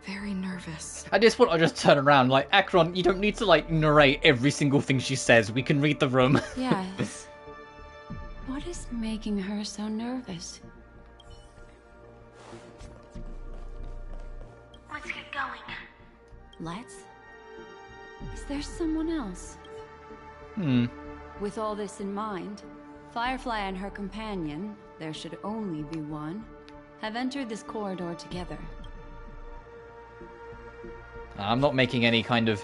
very nervous. At this point, I just turn around, like, Acheron, you don't need to, like, narrate every single thing she says. We can read the room. Yes. What is making her so nervous? Let's get going. Let's? Is there someone else? With all this in mind, Firefly and her companion, there should only be one, have entered this corridor together. I'm not making any kind of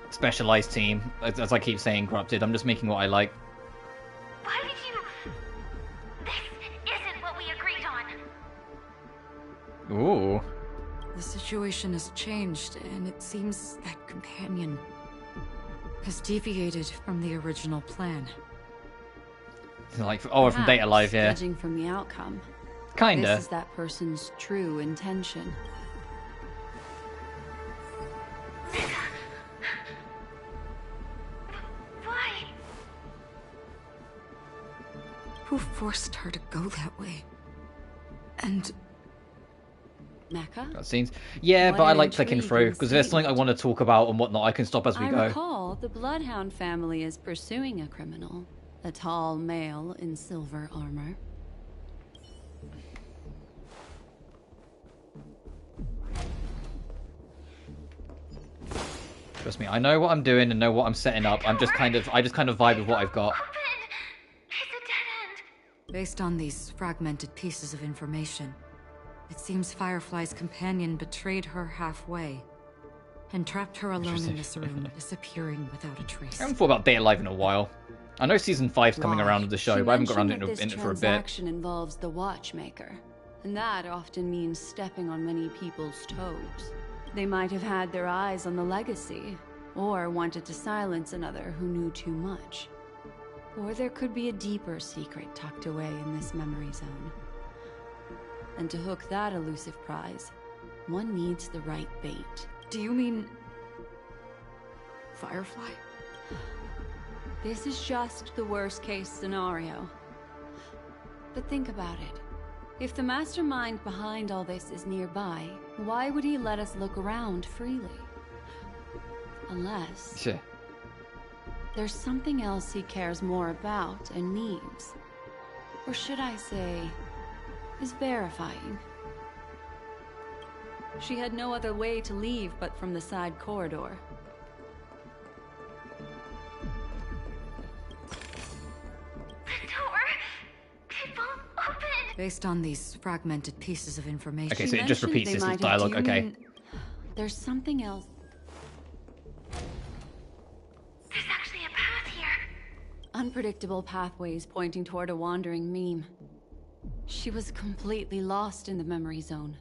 specialized team, as I keep saying, Corrupted. I'm just making what I like. Why did you... This isn't what we agreed on. Ooh. The situation has changed, and it seems that companion has deviated from the original plan. Like, oh, from Data Live, yeah. Judging from the outcome, Kinda. this is that person's true intention. Why? Who forced her to go that way? And Mecca? Cutscenes. Yeah, What but I an like clicking through, intriguing because there's something I want to talk about and whatnot, I can stop as we I go. recall the Bloodhound family is pursuing a criminal. A tall male in silver armor. Trust me, I know what I'm doing and know what I'm setting up. I just kind of vibe with what I've got. It's a dead end. based on these fragmented pieces of information, It seems Firefly's companion betrayed her halfway and trapped her alone in this room, disappearing without a trace. I haven't thought about Day Alive in a while. I know season 5's coming around with the show, but I haven't got around to it for a bit. Transaction involves the watchmaker, and that often means stepping on many people's toes. They might have had their eyes on the legacy, or wanted to silence another who knew too much. Or there could be a deeper secret tucked away in this memory zone. And to hook that elusive prize, one needs the right bait. Do you mean... Firefly? This is just the worst-case scenario. But think about it. If the mastermind behind all this is nearby, why would he let us look around freely? Unless... Sure. There's something else he cares more about and needs. Or should I say, is verifying. She had no other way to leave but from the side corridor. Based on these fragmented pieces of information... Okay, so it just repeats this dialogue, okay. There's something else. There's actually a path here. Unpredictable pathways pointing toward a wandering meme. She was completely lost in the memory zone.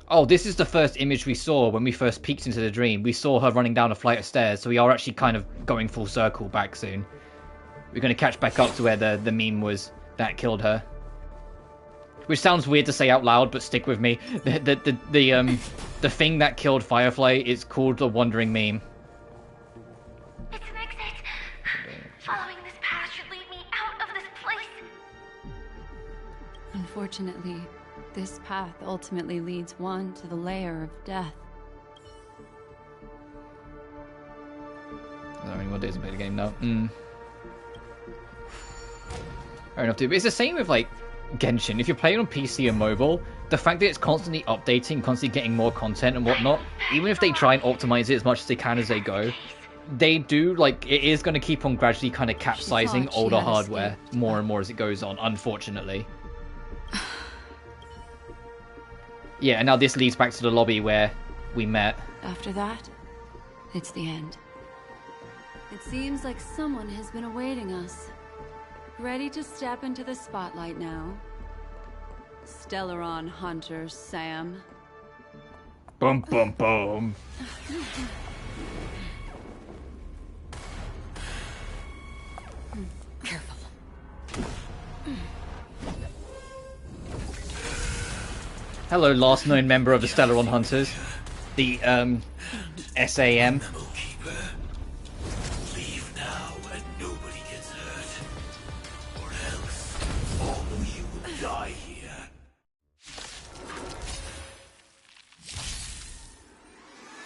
Oh, this is the first image we saw when we first peeked into the dream. We saw her running down a flight of stairs, so we are actually kind of going full circle back soon. We're going to catch back up to where the meme was that killed her. Which sounds weird to say out loud, but stick with me. The thing that killed Firefly is called the Wandering Meme. It's an exit. Following this path should lead me out of this place. Unfortunately, this path ultimately leads one to the lair of death. I don't know anyone doesn't play the game now. Fair enough, dude. But it's the same with, like, Genshin. If you're playing on PC or mobile, the fact that it's constantly updating, constantly getting more content and whatnot, even if they try and optimize it as much as they can as they go, they do, like, it is going to keep on gradually kind of capsizing older hardware more and more as it goes on, unfortunately. Yeah, and now this leads back to the lobby where we met. After that, it's the end. It seems like someone has been awaiting us. Ready to step into the spotlight now. Stellaron Hunter Sam. Boom, boom, boom. Careful. Hello, last known member of the Stellaron Hunters. The, SAM.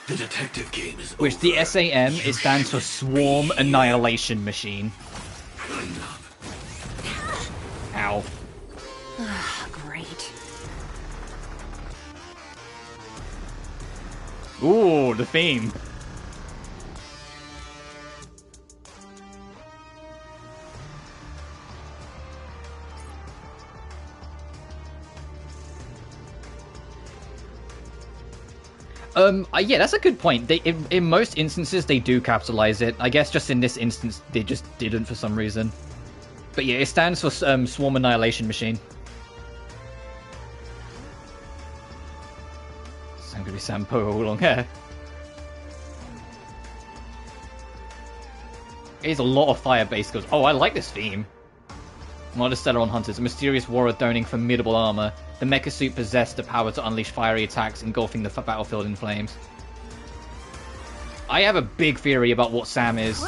The detective game is Which the SAM, it stands for Swarm Annihilation Machine. Ow. Great. Ooh, the theme. Yeah, that's a good point. They, in most instances, they do capitalize it. I guess just in this instance, they just didn't for some reason. But yeah, it stands for Swarm Annihilation Machine. So I'm gonna be Sampo all long hair. It is a lot of fire-based skills. Oh, I like this theme. One of the Stellaron Hunters, a mysterious warrior donning formidable armor. The mecha suit possessed the power to unleash fiery attacks, engulfing the battlefield in flames. I have a big theory about what Sam is,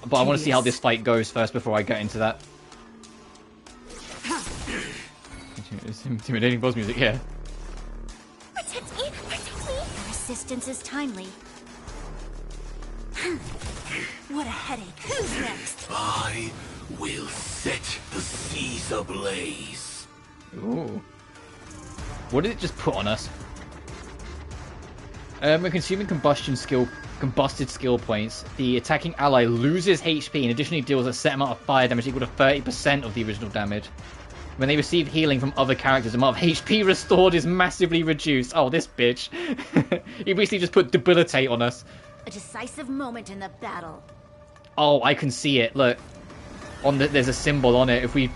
but I want to see how this fight goes first before I get into that. Intimidating boss music, yeah. Protect me! Protect me! Your assistance is timely. What a headache. Who's next? I will set the seas ablaze. Ooh. What did it just put on us? When consuming combusted skill points, the attacking ally loses HP and additionally deals a set amount of fire damage equal to 30% of the original damage. When they receive healing from other characters, the amount of HP restored is massively reduced. Oh, this bitch. He basically just put debilitate on us. A decisive moment in the battle. Oh, I can see it. Look. There's a symbol on it. If we...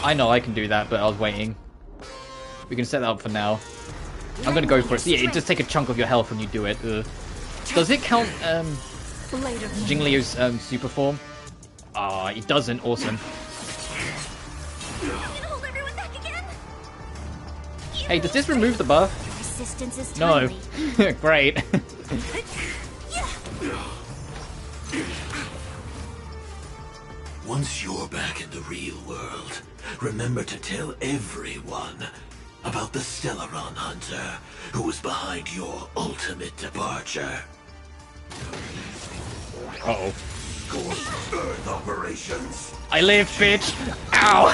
I know I can do that, but I was waiting. We can set that up for now. I'm gonna go for it. Yeah, it does take a chunk of your health when you do it. Does it count, Jingliu's, super form? Ah, it doesn't. Awesome. Hey, does this remove the buff? Resistance is No. Great. Once you're back in the real world, remember to tell everyone about the Stellaron Hunter who was behind your ultimate departure. Uh-oh. Earth operations. I live, bitch! Ow!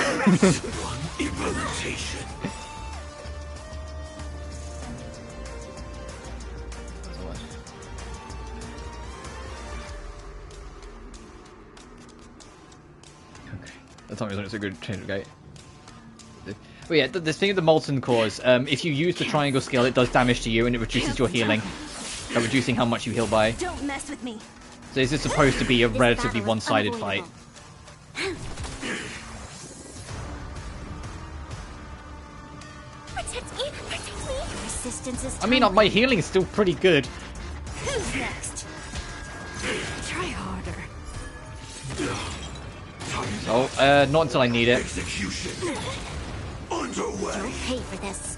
Implementation. That's not really a good change, okay? But yeah, this thing of the molten cores, if you use the triangle skill, it does damage to you and it reduces your healing. Reducing how much you heal by. Don't mess with me. So this is supposed to be a relatively one-sided fight. Protect me! Protect me! Resistance is I mean, my healing is still pretty good. Who's next? Try harder. So, not until I need it. Execution underway. You'll pay for this.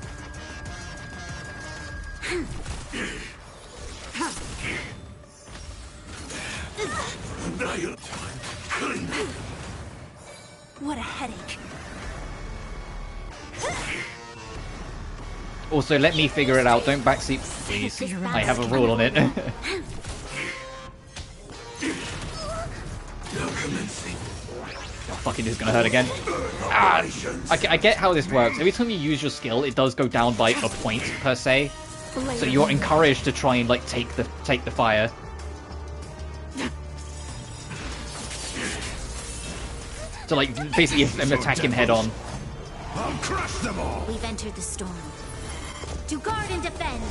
What a headache. Also, let me figure it out. Don't backseat, please. I have a rule on it. Now commencing. Oh, fucking, this is gonna hurt again. Ah, I get how this works. Every time you use your skill, it does go down by a point per se. So you're encouraged to try and like take the fire. So like basically attack him head on. I'll crush them all. We've entered the storm. To guard and defend.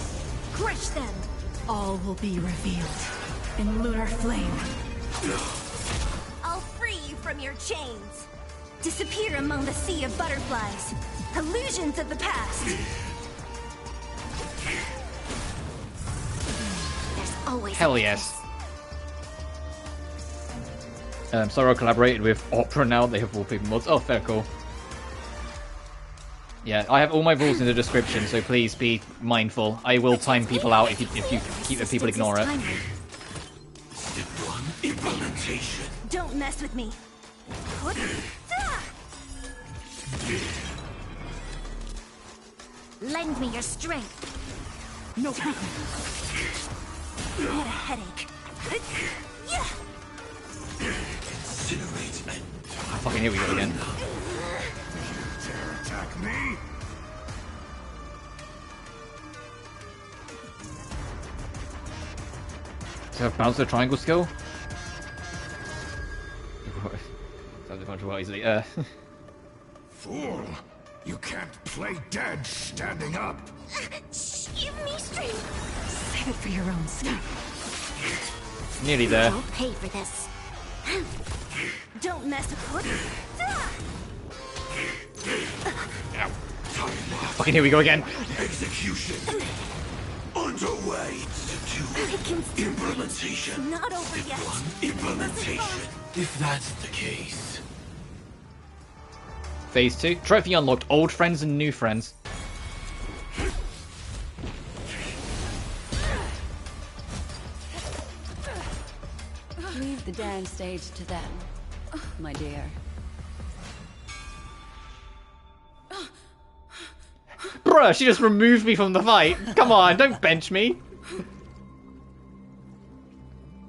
Crush them. All will be revealed in lunar flame. I'll free you from your chains. Disappear among the sea of butterflies. Illusions of the past. There's always Hell yes. Sorrow collaborated with Opera now. They have wallpaper mods. Oh, fair, cool. Yeah, I have all my rules in the description, so please be mindful. I will time people out if people ignore it. Step 1, implementation. Don't mess with me. Lend me your strength. No problem. What a headache. Incinerate and Oh, fucking here we go again. dare attack me? Does it have bounce the triangle skill? Sounds a bunch of well easily. Fool! You can't play dead standing up. Give me strength. Save it for your own skin. Nearly there. You'll pay for this. Don't mess with me. Ow. Fucking here we go again. Execution underway. Step 2, implementation. Not over Step yet. 1, implementation. If that's the case. Phase 2. Trophy unlocked. Old friends and new friends. Leave the dance stage to them, my dear. Bruh, she just removed me from the fight. Come on, don't bench me.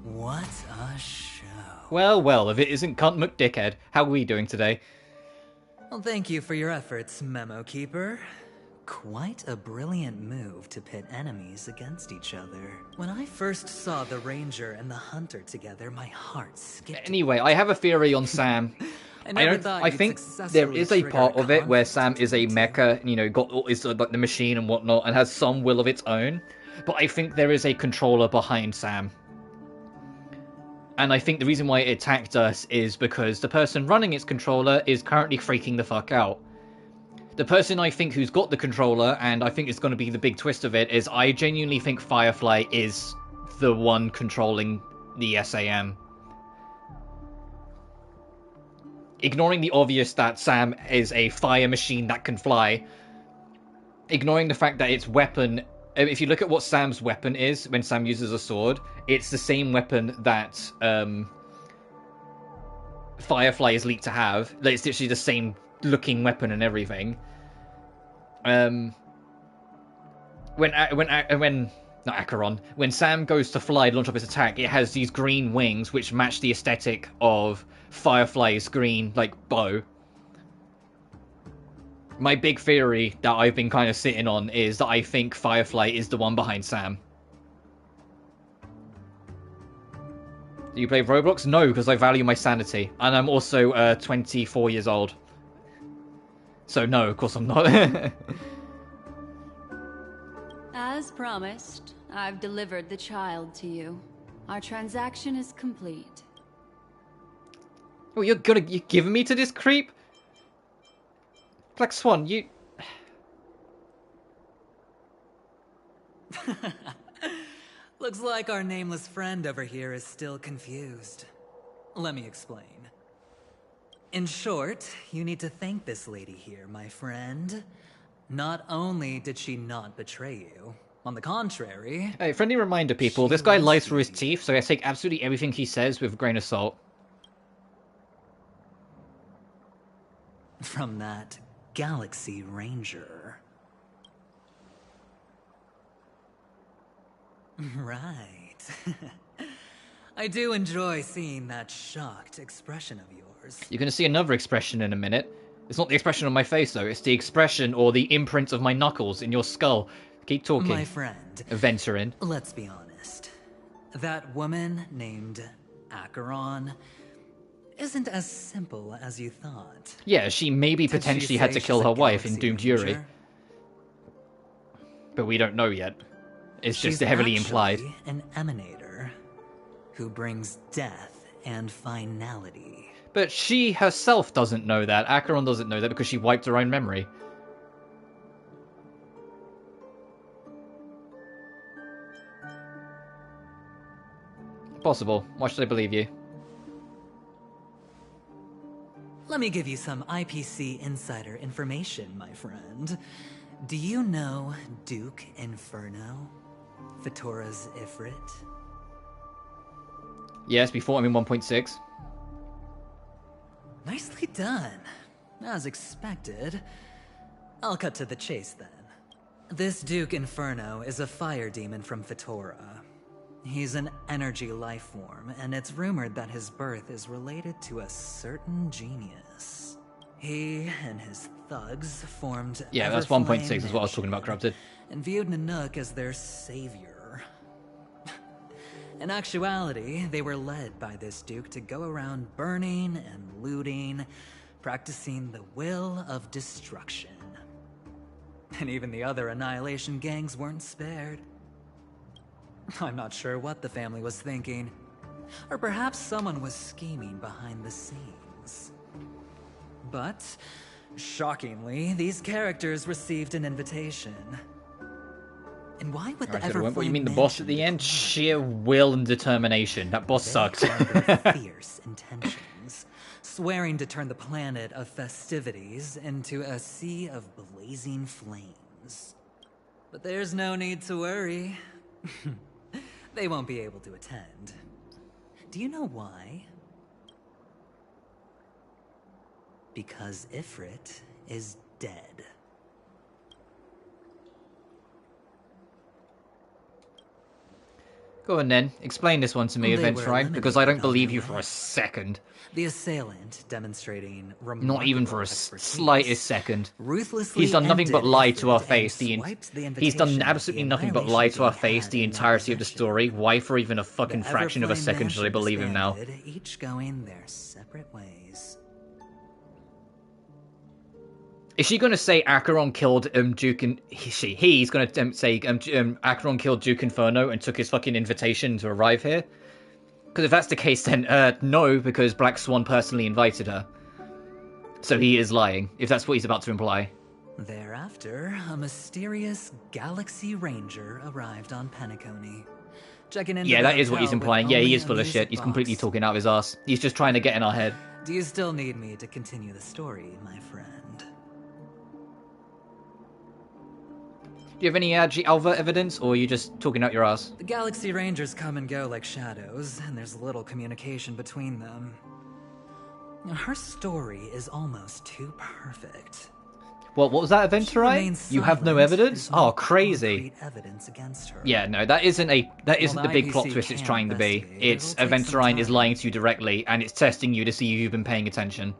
What a show. Well, well, if it isn't Cunt McDickhead, how are we doing today? Well, thank you for your efforts, Memo Keeper. Quite a brilliant move to pit enemies against each other. When I first saw the Ranger and the Hunter together, my heart skipped. Anyway, I have a theory on Sam. I think there is a part of it where Sam is a mecha, you know, is like the machine and whatnot, and has some will of its own. But I think there is a controller behind Sam. And I think the reason why it attacked us is because the person running its controller is currently freaking the fuck out. The person I think who's got the controller, and I think it's going to be the big twist of it, is I genuinely think Firefly is the one controlling the SAM. Ignoring the obvious that Sam is a fire machine that can fly, ignoring the fact that its weapon, if you look at what Sam's weapon is when Sam uses a sword, it's the same weapon that Firefly is leaked to have. It's literally the same looking weapon and everything. When Sam goes to fly, launch up his attack, it has these green wings which match the aesthetic of Firefly's green, like, bow. My big theory that I've been kind of sitting on is that I think Firefly is the one behind Sam. Do you play Roblox? No, because I value my sanity. And I'm also 24 years old. So no, of course I'm not. As promised, I've delivered the child to you. Our transaction is complete. Oh, you're giving me to this creep? Black Swan, you... Looks like our nameless friend over here is still confused. Let me explain. In short, you need to thank this lady here, my friend. Not only did she not betray you, on the contrary... Hey, friendly reminder, people, this guy lies through his teeth, so I take absolutely everything he says with a grain of salt. From that Galaxy Ranger. Right. I do enjoy seeing that shocked expression of yours. You're going to see another expression in a minute. It's not the expression on my face, though. It's the expression or the imprint of my knuckles in your skull. Keep talking. My friend. Venturin. Let's be honest. That woman named Acheron isn't as simple as you thought. Yeah, she maybe potentially had to kill her wife in Doomed Yuri. But we don't know yet. It's just heavily implied. An emanator who brings death and finality. But she herself doesn't know that. Acheron doesn't know that because she wiped her own memory. Possible. Why should I believe you? Let me give you some IPC insider information, my friend. Do you know Duke Inferno? Fatora's Ifrit? Yes, before I'm in 1.6. Nicely done. As expected. I'll cut to the chase then. This Duke Inferno is a fire demon from Fatora. He's an energy life form, and it's rumored that his birth is related to a certain genius. He and his thugs formed... Yeah, that's 1.6 is what I was talking about, Corrupted. And viewed Nanook as their savior. In actuality, they were led by this Duke to go around burning and looting, practicing the will of destruction. And even the other Annihilation gangs weren't spared. I'm not sure what the family was thinking. Or perhaps someone was scheming behind the scenes. But, shockingly, these characters received an invitation. And why would the Everflame... What, you mean the boss at the end? Sheer will and determination. That boss sucked. Fierce intentions, swearing to turn the planet of festivities into a sea of blazing flames. But there's no need to worry. They won't be able to attend. Do you know why? Because Ifrit is dead. Go on then, explain this one to me, Adventurer, because I don't believe you for a second. The assailant, demonstrating not even for a slightest second. Ruthlessly He's done nothing but lie to our face. He's done absolutely nothing but lie to our face the entirety of the story. Why for even a fucking fraction of a second should I believe him now? Each going their separate ways. Is she going to say Acheron killed Duke and he's going to say Acheron killed Duke Inferno and took his fucking invitation to arrive here? Because if that's the case, then no, because Black Swan personally invited her. So he is lying, if that's what he's about to imply. Thereafter, a mysterious Galaxy Ranger arrived on Penacony. Checking in. Yeah, that is what he's implying. Yeah, he is full of shit. He's completely talking out of his ass. He's just trying to get in our head. Do you still need me to continue the story, my friend? Do you have any other evidence, or are you just talking out your ass? The Galaxy Rangers come and go like shadows, and there's little communication between them. Her story is almost too perfect. What was that, Adventurer? You have no evidence? Oh, crazy. Evidence against her. Yeah, no, that isn't the big plot twist it's trying to be. It's Adventurer is lying to you directly, and it's testing you to see if you've been paying attention.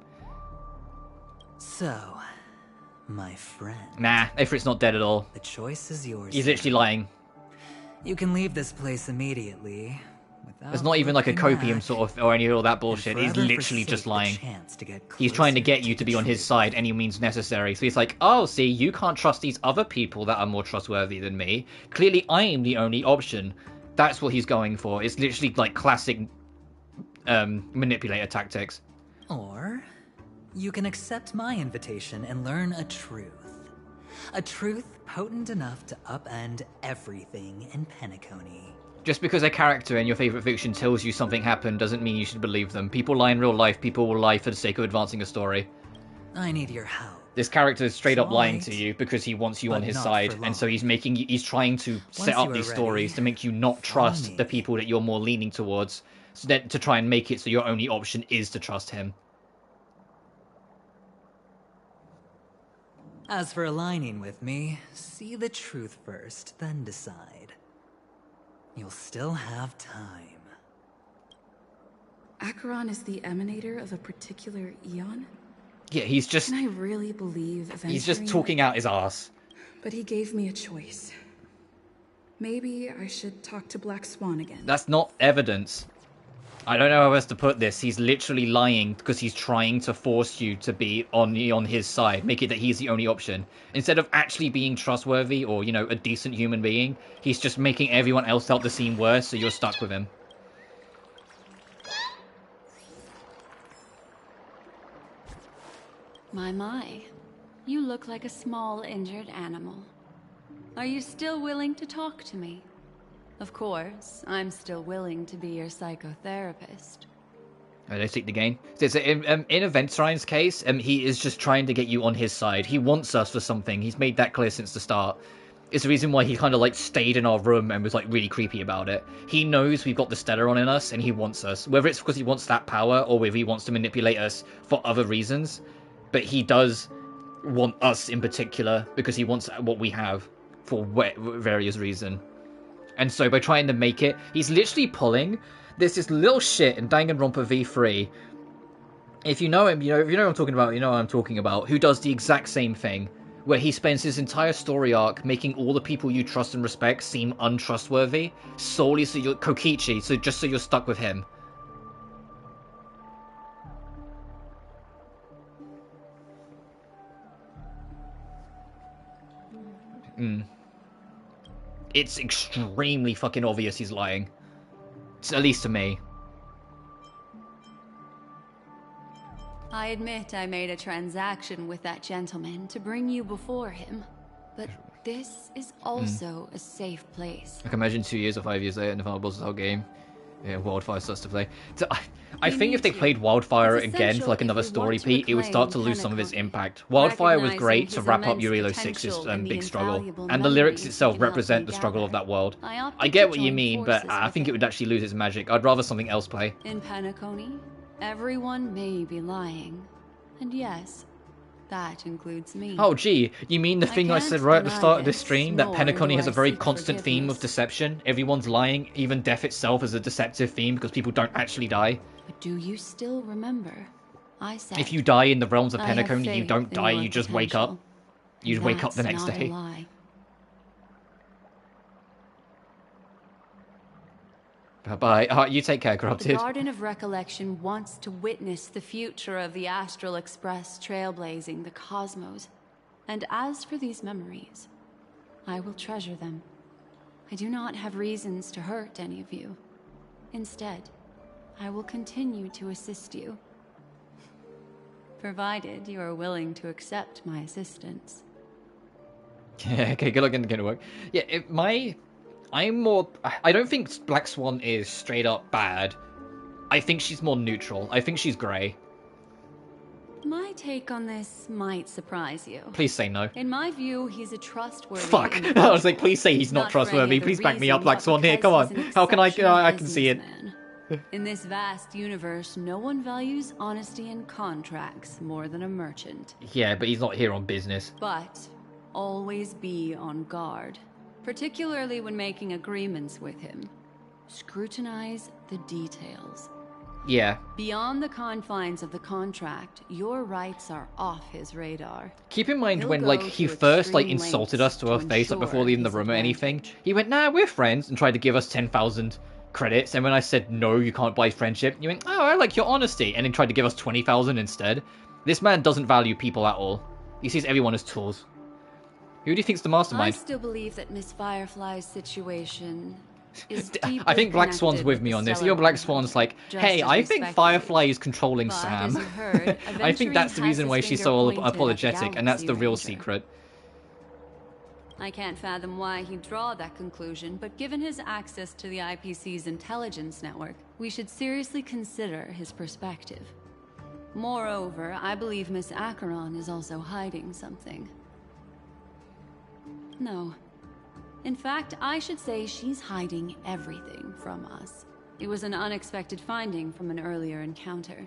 So, my friend. Nah, Ifrit's not dead at all. The choice is yours. He's literally lying. You can leave this place immediately. There's not even like a copium sort of, or any of all that bullshit. He's literally just lying. He's trying to get you to be on his side any means necessary. So he's like, oh, see, you can't trust these other people that are more trustworthy than me. Clearly, I am the only option. That's what he's going for. It's literally like classic manipulator tactics. Or you can accept my invitation and learn a truth. A truth potent enough to upend everything in Penacony. Just because a character in your favorite fiction tells you something happened doesn't mean you should believe them. People lie in real life, people will lie for the sake of advancing a story. I need your help. This character is straight up lying to you because he wants you on his side, and so he's trying to set up these stories to make you not trust the people that you're more leaning towards, so that to try and make it so your only option is to trust him. As for aligning with me, see the truth first, then decide. You'll still have time. Acheron is the emanator of a particular eon? Yeah, he's just... Can I really believe eventually? He's just talking out his ass. But he gave me a choice. Maybe I should talk to Black Swan again. That's not evidence. I don't know how else to put this. He's literally lying because he's trying to force you to be on his side, make it that he's the only option. Instead of actually being trustworthy or, you know, a decent human being, he's just making everyone else out to seem worse, so you're stuck with him. My. You look like a small injured animal. Are you still willing to talk to me? Of course, I'm still willing to be your psychotherapist. I don't think the game. In Eventurine's case, he is just trying to get you on his side. He wants us for something. He's made that clear since the start. It's the reason why he kind of like stayed in our room and was like really creepy about it. He knows we've got the Stellaron in us and he wants us. Whether it's because he wants that power or whether he wants to manipulate us for other reasons. But he does want us in particular because he wants what we have for various reasons. And so by trying to make it, he's literally pulling this little shit in Danganronpa V3. If you know him, if you know what I'm talking about, you know what I'm talking about. Who does the exact same thing, where he spends his entire story arc making all the people you trust and respect seem untrustworthy, solely so you're Kokichi, so just so you're stuck with him. It's extremely fucking obvious he's lying. At least to me. I admit I made a transaction with that gentleman to bring you before him. But this is also a safe place. I can imagine 2 years or 5 years later in the final boss of the whole game. Yeah, Wildfire starts to play. So I think if they played Wildfire again for like another story beat, it would start to lose some of its impact. Wildfire was great to wrap up Yurilo 6's big struggle, and the lyrics itself represent the struggle of that world. I get what you mean, but I think it would actually lose its magic. I'd rather something else play. In Penacony, everyone may be lying. And yes, That includes me. Oh, gee, you mean the thing I said right at the start of this stream, that nor Penacony do has a I very seek constant theme of forgiveness. deception? Everyone's lying, even death itself is a deceptive theme because people don't actually die. But do you still remember? I said, If you die in the realms of I have Penacony, you faith don't in die, your you just wake up. potential. You And wake up the that's next not a day. lie. Bye-bye. You take care, The Corrupted. Garden of Recollection wants to witness the future of the Astral Express trailblazing the cosmos. And as for these memories, I will treasure them. I do not have reasons to hurt any of you. Instead, I will continue to assist you. Provided you are willing to accept my assistance. Yeah, okay, good luck getting to work. Yeah, I don't think Black Swan is straight up bad. I think she's more neutral. I think she's grey. My take on this might surprise you. Please say no. In my view, he's a trustworthy... Fuck! individual. I was like, please say he's not for any trustworthy. other Please back me up, reason, Black but Swan. Here, because come on. he's an How can I exceptional can see it. businessman. In this vast universe, no one values honesty in contracts more than a merchant. Yeah, but he's not here on business. But always be on guard, particularly when making agreements with him. Scrutinize the details. Yeah. Beyond the confines of the contract, your rights are off his radar. Keep in mind He'll when, go like, he to first, like, extreme insulted lengths us to our to face, like, before ensure even the his room or anything. advantage. He went, nah, we're friends, and tried to give us 10,000 credits. And when I said, no, you can't buy friendship, you went, oh, I like your honesty. And then tried to give us 20,000 instead. This man doesn't value people at all. He sees everyone as tools. Who do you think's the I mastermind? still believe that Miss Firefly's situation is I think Black Swan's with me on this. Your Black Swan's like, hey, I think Firefly is controlling But, Sam. as you heard, I think that's the Aventurine reason has why his she's finger so pointed at apologetic, and that's the Galaxy real Ranger. secret. I can't fathom why he'd draw that conclusion, but given his access to the IPC's intelligence network, we should seriously consider his perspective. Moreover, I believe Miss Acheron is also hiding something. No. In fact, I should say she's hiding everything from us. It was an unexpected finding from an earlier encounter.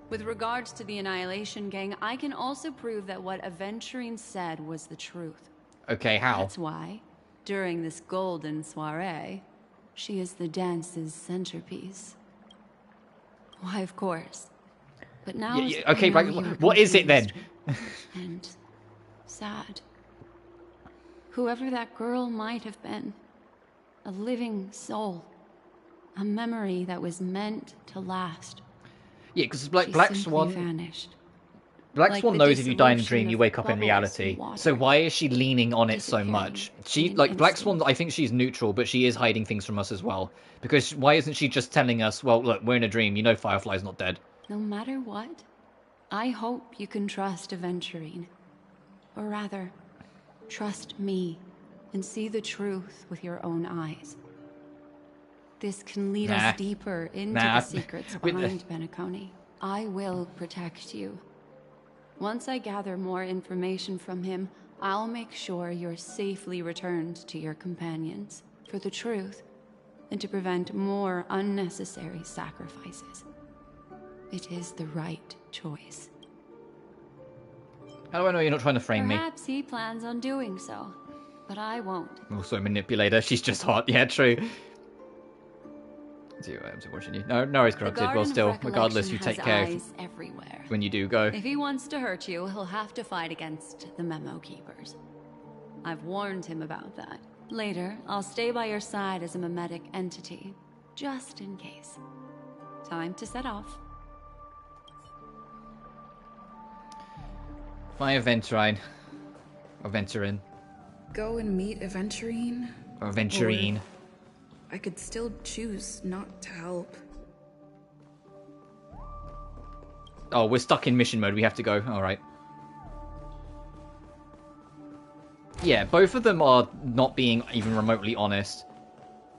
With regards to the Annihilation Gang, I can also prove that what Aventurine said was the truth. Okay, how? That's why, during this golden soiree, she is the dance's centerpiece. Why, of course. But now, okay, I Black, know you are what is it then? and sad. Whoever that girl might have been, a living soul, a memory that was meant to last. Yeah, because She Black simply Swan... vanished. Black Like Swan the knows if you die in a dissolution dream, you of wake up in bubbles reality. in water. So why is she leaning on it so much? She, like, Black Swan, I think she's neutral, but she is hiding things from us as well. Because why isn't she just telling us, well, look, we're in a dream, you know Firefly's not dead. No matter what, I hope you can trust Aventurine. Or rather, trust me and see the truth with your own eyes. This can lead us deeper into the secrets behind Penacony. I will protect you. Once I gather more information from him, I'll make sure you're safely returned to your companions for the truth and to prevent more unnecessary sacrifices. It is the right choice. How do I know you're not trying to frame me? Perhaps he plans on doing so, but I won't. Also, manipulator. She's just hot. Yeah, true. I'm still watching you. No, worries, Corrupted. Well, still, regardless, you take care everywhere. when you do go. If he wants to hurt you, he'll have to fight against the Memo Keepers. I've warned him about that. Later, I'll stay by your side as a mimetic entity, just in case. Time to set off. My Aventurine. Aventurine. Go and meet Aventurine? Aventurine. Or I could still choose not to help. Oh, we're stuck in mission mode. We have to go. Alright. Yeah, both of them are not being even remotely honest.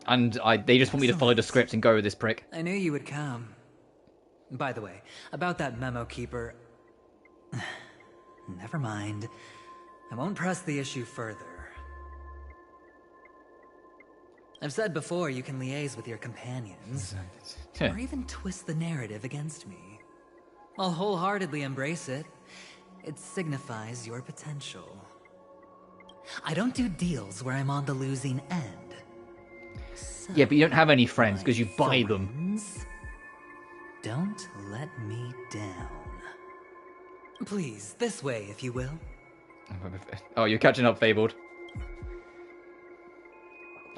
And they just want me to follow the script and go with this prick. I knew you would come. By the way, about that memo keeper... Never mind. I won't press the issue further. I've said before you can liaise with your companions. or even twist the narrative against me. I'll wholeheartedly embrace it. It signifies your potential. I don't do deals where I'm on the losing end. So, Yeah, but you don't have any friends because you buy them. Don't let me down. Please, this way, if you will. Oh, you're catching up, Fabled.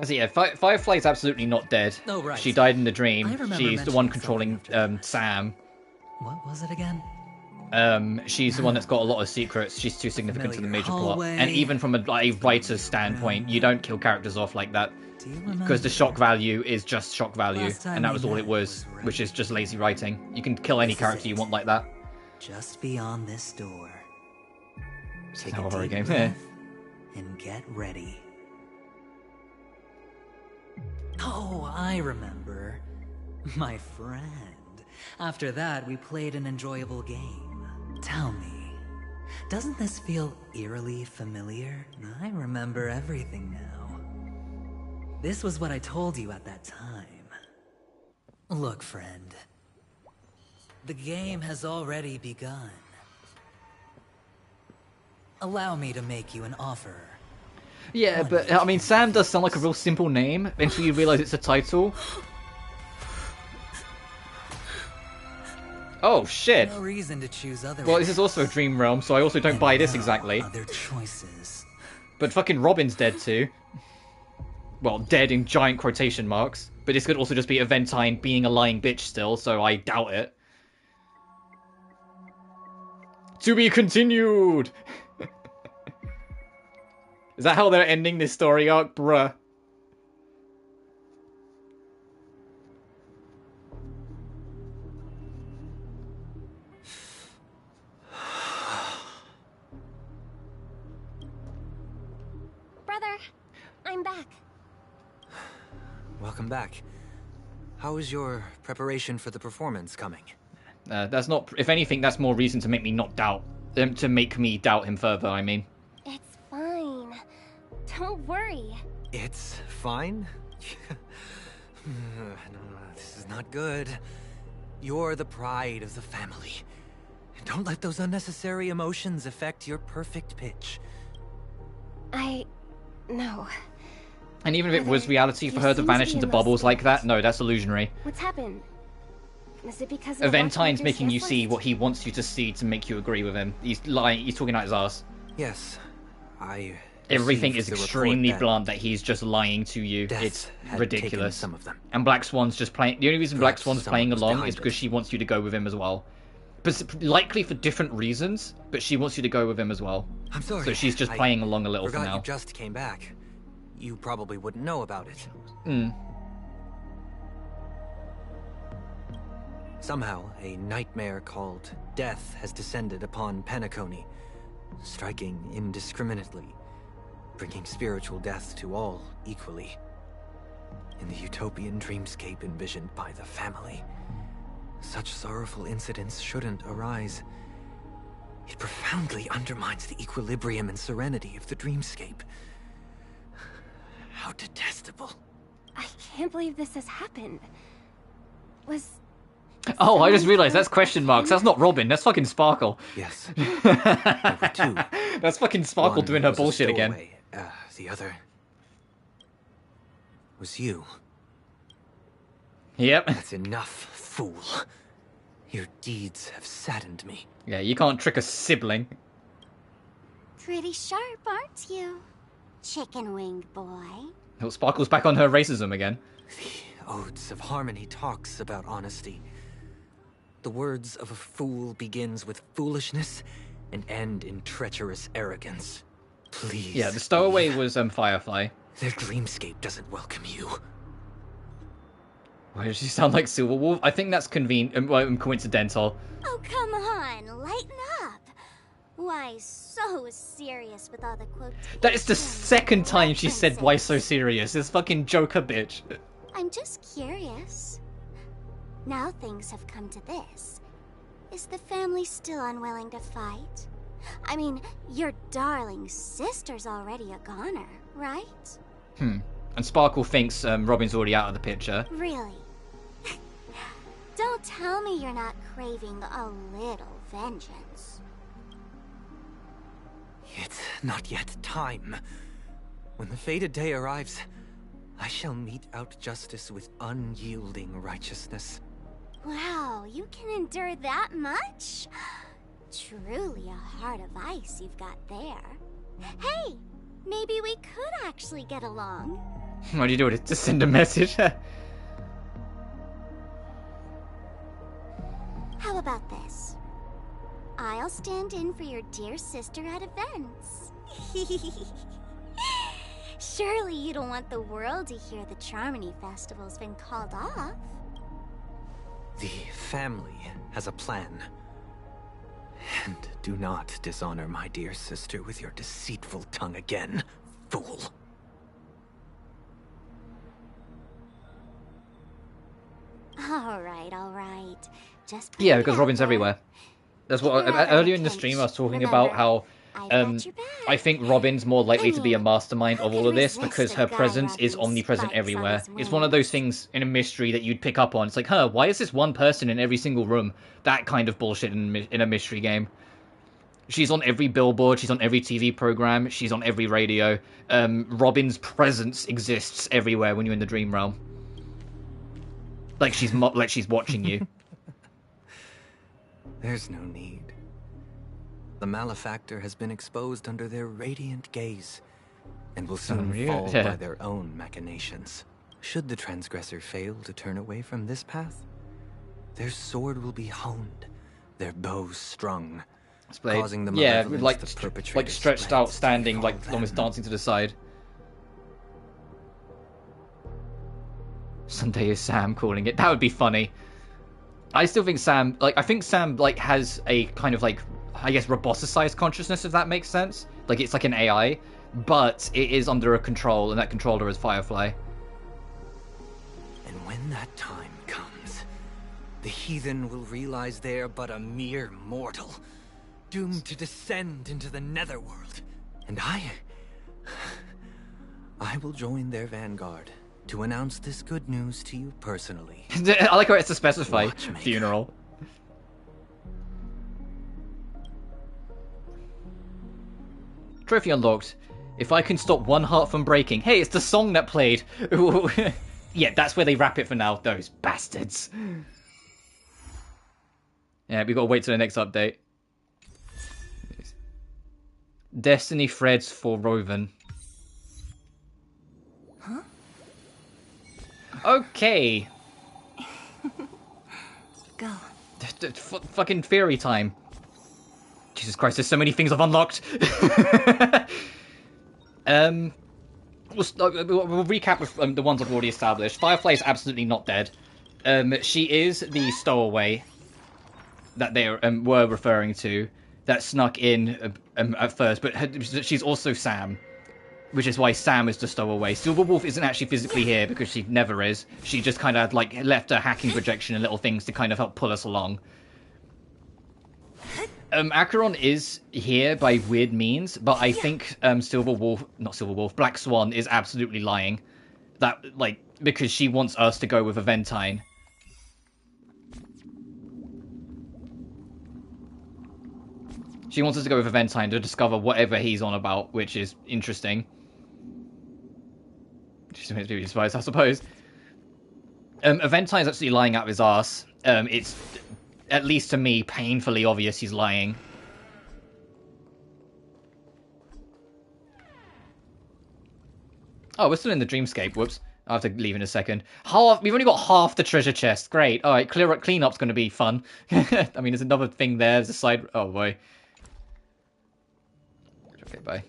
So yeah, Firefly's absolutely not dead. Oh, right. She died in the dream. She's the one mentioning controlling something Sam. What was it again? She's the one that's got a lot of secrets. She's too significant to the major plot. And even from a writer's standpoint, you don't kill characters off like that. Because the shock value is just shock value. And that was all it was, which is just lazy writing. You can kill any character you want like that. Just beyond this door. Take a a deep deep breath and get ready. Oh, I remember. My friend. After that, we played an enjoyable game. Tell me, doesn't this feel eerily familiar? I remember everything now. This was what I told you at that time. Look, friend. The game has already begun. Allow me to make you an offer. Yeah, but I mean, Sam does sound like a real simple name until you realize it's a title. Oh shit! No reason to choose otherwise. Well, this is also a dream realm, so I also don't buy this exactly. Other choices. But fucking Robin's dead too. Well, dead in giant quotation marks. But this could also just be Aventine being a lying bitch still, so I doubt it. To be continued! Is that how they're ending this story arc, bruh? Brother, I'm back. Welcome back. How is your preparation for the performance coming? That's not... If anything, that's more reason to make me not doubt... to make me doubt him further, I mean. It's fine. Don't worry. It's fine? No, this is not good. You're the pride of the family. Don't let those unnecessary emotions affect your perfect pitch. No. And even if it was reality for her to vanish into bubbles like that, no, that's illusionary. What's happened? Is it because Aventine's making you see what he wants you to see to make you agree with him. He's lying. He's talking out his ass. Yes, Everything is extremely blunt that he's just lying to you. It's ridiculous. Some of them. And Black Swan's just playing. The only reason Black Swan's playing along is because she wants you to go with him as well. But likely for different reasons, but she wants you to go with him as well. I'm sorry. So she's just playing along a little for now. You just came back. You probably wouldn't know about it. Somehow, a nightmare called death has descended upon Penacony, striking indiscriminately, bringing spiritual death to all equally. In the utopian dreamscape envisioned by the family, such sorrowful incidents shouldn't arise. It profoundly undermines the equilibrium and serenity of the dreamscape. How detestable. I can't believe this has happened. Oh, I just realized that's question marks. That's not Robin. That's fucking Sparkle. Yes. Two. That's fucking Sparkle One doing her was a bullshit again. stowaway. The other was you. Yep. That's enough, fool. Your deeds have saddened me. Yeah, you can't trick a sibling. Pretty sharp, aren't you? Chicken-winged boy. Oh, Sparkle's back on her racism again. The Odes of Harmony talks about honesty. The words of a fool begins with foolishness and end in treacherous arrogance. Please. Yeah, the stowaway was Firefly. Their dreamscape doesn't welcome you. Why does she sound like Silverwolf? I think that's coincidental. Oh, come on, lighten up. Why so serious with all the quotations? That is the second time she said why so serious. This fucking Joker bitch. I'm just curious. Now things have come to this. Is the family still unwilling to fight? I mean, your darling sister's already a goner, right? And Sparkle thinks Robin's already out of the picture. Really? Don't tell me you're not craving a little vengeance. It's not yet time. When the fated day arrives, I shall mete out justice with unyielding righteousness. Wow, you can endure that much? Truly a heart of ice you've got there. Hey, maybe we could actually get along. What do you do? Just send a message? How about this? I'll stand in for your dear sister at events. Surely you don't want the world to hear the Charmony Festival's been called off. The family has a plan. And do not dishonor my dear sister with your deceitful tongue again, fool. All right. Just Yeah, because Robin's everywhere. That's what earlier in the stream I was talking about how I think Robin's more likely to be a mastermind of all of this because her presence is omnipresent everywhere. It's one of those things in a mystery that you'd pick up on. It's like, why is this one person in every single room? That kind of bullshit in a mystery game. She's on every billboard, she's on every TV program, she's on every radio. Robin's presence exists everywhere when you're in the dream realm. Like she's watching you. There's no need. The malefactor has been exposed under their radiant gaze, and will soon fall by their own machinations. Should the transgressor fail to turn away from this path, their sword will be honed, their bows strung, causing the malevolence to perpetrate like stretched out, standing, like almost dancing to the side. Sunday is Sam calling it. That would be funny. I still think Sam, I think Sam, has a kind of, I guess, roboticized consciousness, if that makes sense. Like, it's like an AI, but it is under a control, and that controller is Firefly. And when that time comes, the heathen will realize they are but a mere mortal, doomed to descend into the netherworld. And I will join their vanguard to announce this good news to you personally. I like how it's to specify funeral. Trophy unlocked. If I can stop one heart from breaking. Hey, it's the song that played. Yeah, that's where they wrap it for now. Those bastards. Yeah, we gotta wait till the next update. Destiny threads for Roven. Huh? Okay. Go. Fucking fairy time. Jesus Christ, there's so many things I've unlocked. We'll recap with the ones I've already established. Firefly is absolutely not dead. She is the stowaway that they were referring to that snuck in at first, but she's also Sam, which is why Sam is the stowaway. Silverwolf isn't actually physically here because she never is. She just kind of left her hacking projection and little things to kind of help pull us along. Acheron is here by weird means, but I think Black Swan is absolutely lying. That, because she wants us to go with Aventine. She wants us to go with Aventine to discover whatever he's on about, which is interesting. She's meant to be surprised, I suppose. Aventine's actually lying out of his arse. It's, at least to me, painfully obvious he's lying. Oh, we're still in the dreamscape. Whoops. I'll have to leave in a second. We've only got half the treasure chest. Great. Alright, cleanup's going to be fun. I mean, there's another thing there. There's a side... Oh, boy. Okay, bye.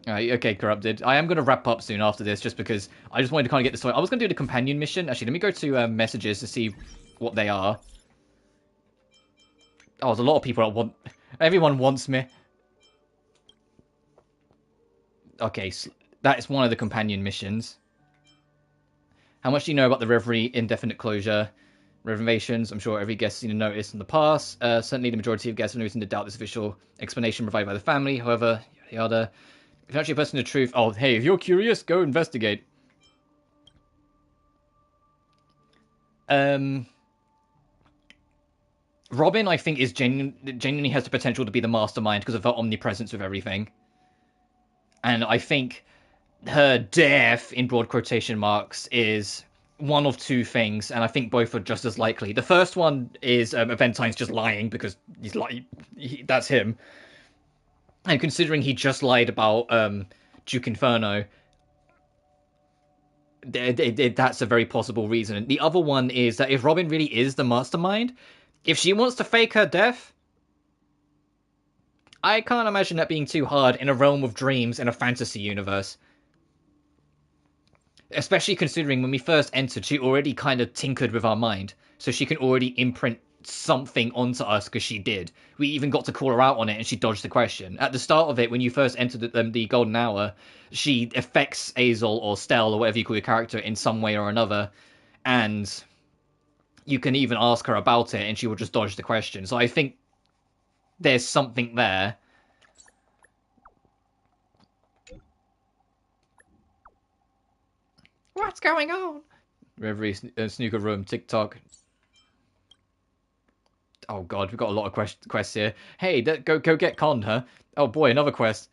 Alright, okay, Corrupted. I am going to wrap up soon after this, just because I just wanted to kind of get this way. I was going to do the companion mission. Actually, let me go to messages to see what they are. Oh, there's a lot of people that want... Everyone wants me. Okay, so that is one of the companion missions. How much do you know about the Reverie Indefinite Closure renovations? I'm sure every guest has seen a notice in the past. Certainly the majority of guests have no reason to doubt this official explanation provided by the family. However, yada yada. If you're actually a person of truth... Oh, hey, if you're curious, go investigate. Robin, I think, is genuinely has the potential to be the mastermind because of her omnipresence with everything. And I think her death, in broad quotation marks, is one of two things, and I think both are just as likely. The first one is Aventine's just lying, because that's him. And considering he just lied about Duke Inferno, that's a very possible reason. The other one is that if Robin really is the mastermind, if she wants to fake her death, I can't imagine that being too hard in a realm of dreams in a fantasy universe. Especially considering when we first entered, she already kind of tinkered with our mind. So she can already imprint something onto us, because she did. We even got to call her out on it, and she dodged the question. At the start of it, when you first entered the Golden Hour, she affects Azel or Stell, or whatever you call your character, in some way or another. And you can even ask her about it, and she will just dodge the question. So I think there's something there. What's going on? Reverie, snooker room, TikTok. Oh god, we've got a lot of quests here. Hey, go get conned, huh? Oh boy, another quest.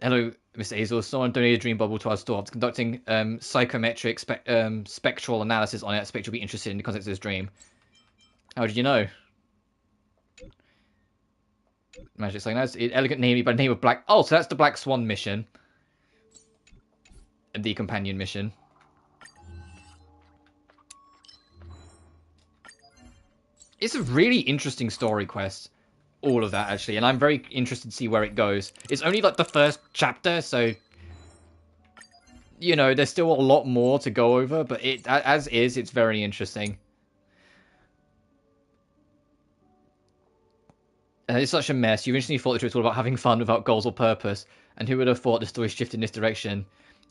Hello, Mr. Azel. Someone donated a dream bubble to our store. I'm conducting psychometric spectral analysis on it. I expect you'll be interested in the context of this dream. How did you know? Magic saying that's an elegant name by the name of Black. Oh, so that's the Black Swan mission. And the companion mission. It's a really interesting story quest, all of that, actually, and I'm very interested to see where it goes. It's only, like, the first chapter, so, you know, there's still a lot more to go over, but as is, it's very interesting. It's such a mess. You originally thought it was all about having fun without goals or purpose, and who would have thought the story shifted in this direction?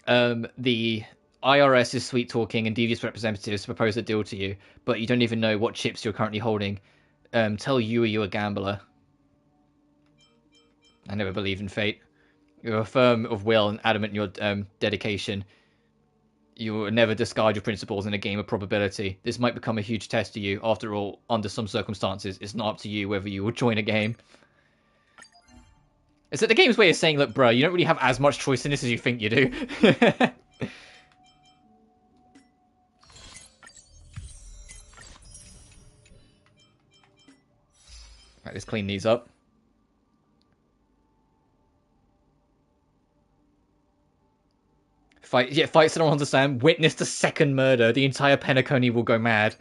The IRS's sweet-talking and devious representatives propose a deal to you, but you don't even know what chips you're currently holding. Tell you you're a gambler. I never believed in fate. You're firm of will and adamant in your dedication. You will never discard your principles in a game of probability. This might become a huge test to you. After all, under some circumstances, it's not up to you whether you will join a game. It's that the game's way of saying, look, bro, you don't really have as much choice in this as you think you do. Right, let's clean these up. Fights that don't understand. Witness the second murder. The entire Penacony will go mad.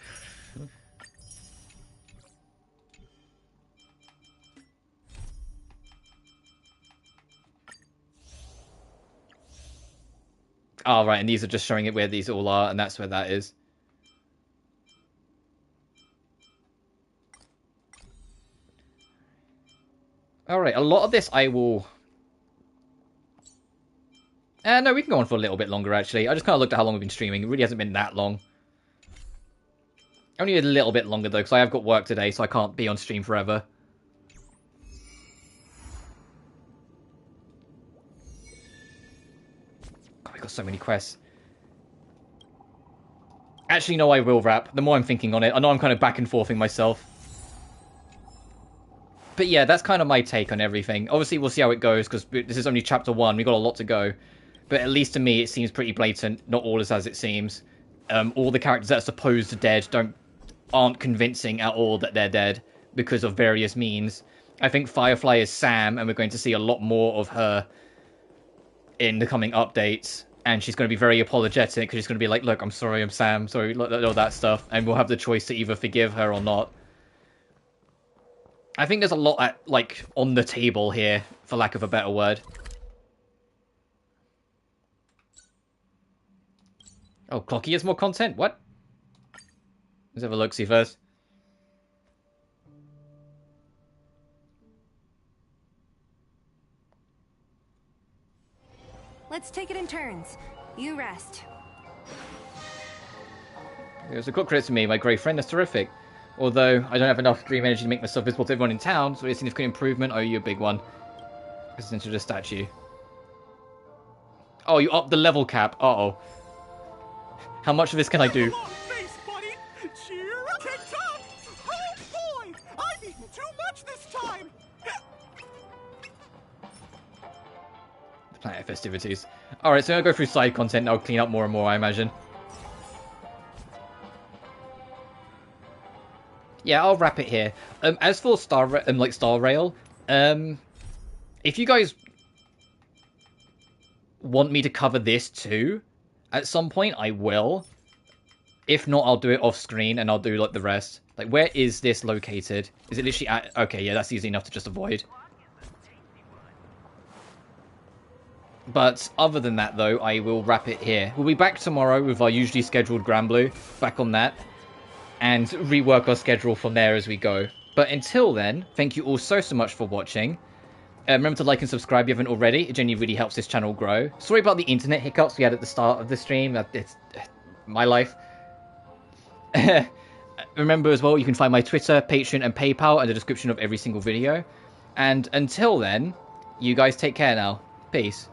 Oh, right, and these are just showing it where these all are, and that's where that is. Alright, a lot of this I will... no, we can go on for a little bit longer, actually. I just kind of looked at how long we've been streaming. It really hasn't been that long. Only a little bit longer, though, because I have got work today, so I can't be on stream forever. God, we've got so many quests. Actually, no, I will wrap. The more I'm thinking on it, I know I'm kind of back and forthing myself. But yeah, that's kind of my take on everything. Obviously, we'll see how it goes, because this is only chapter 1. We've got a lot to go. But at least to me, it seems pretty blatant. Not all is as it seems. All the characters that are supposed dead aren't convincing at all that they're dead, because of various means. I think Firefly is Sam, and we're going to see a lot more of her in the coming updates. And she's going to be very apologetic, because she's going to be like, look, I'm sorry, I'm Sam, sorry, all that stuff. And we'll have the choice to either forgive her or not. I think there's a lot, like, on the table here, for lack of a better word. Oh, Clocky has more content? What? Let's have a look-see first. Let's take it in turns. You rest. There's a quick credit to me, my great friend. That's terrific. Although I don't have enough dream energy to make myself visible to everyone in town, so it's a significant improvement. I owe you a big one. This is into the statue. Oh, you upped the level cap. Uh-oh. How much of this can I do? Planet festivities. Alright, so I'm gonna go through side content and I'll clean up more and more, I imagine. Yeah, I'll wrap it here. As for Star Rail, if you guys want me to cover this too, at some point I will. If not, I'll do it off screen and I'll do like the rest. Like, where is this located? Is it literally at... Okay, yeah, that's easy enough to just avoid. But other than that, though, I will wrap it here. We'll be back tomorrow with our usually scheduled Granblue. Back on that. And rework our schedule from there as we go. But until then, thank you all so much for watching. Remember to like and subscribe if you haven't already. It genuinely really helps this channel grow. Sorry about the internet hiccups we had at the start of the stream. It's my life. Remember as well, you can find my Twitter, Patreon, and PayPal in the description of every single video. And until then, you guys take care now. Peace.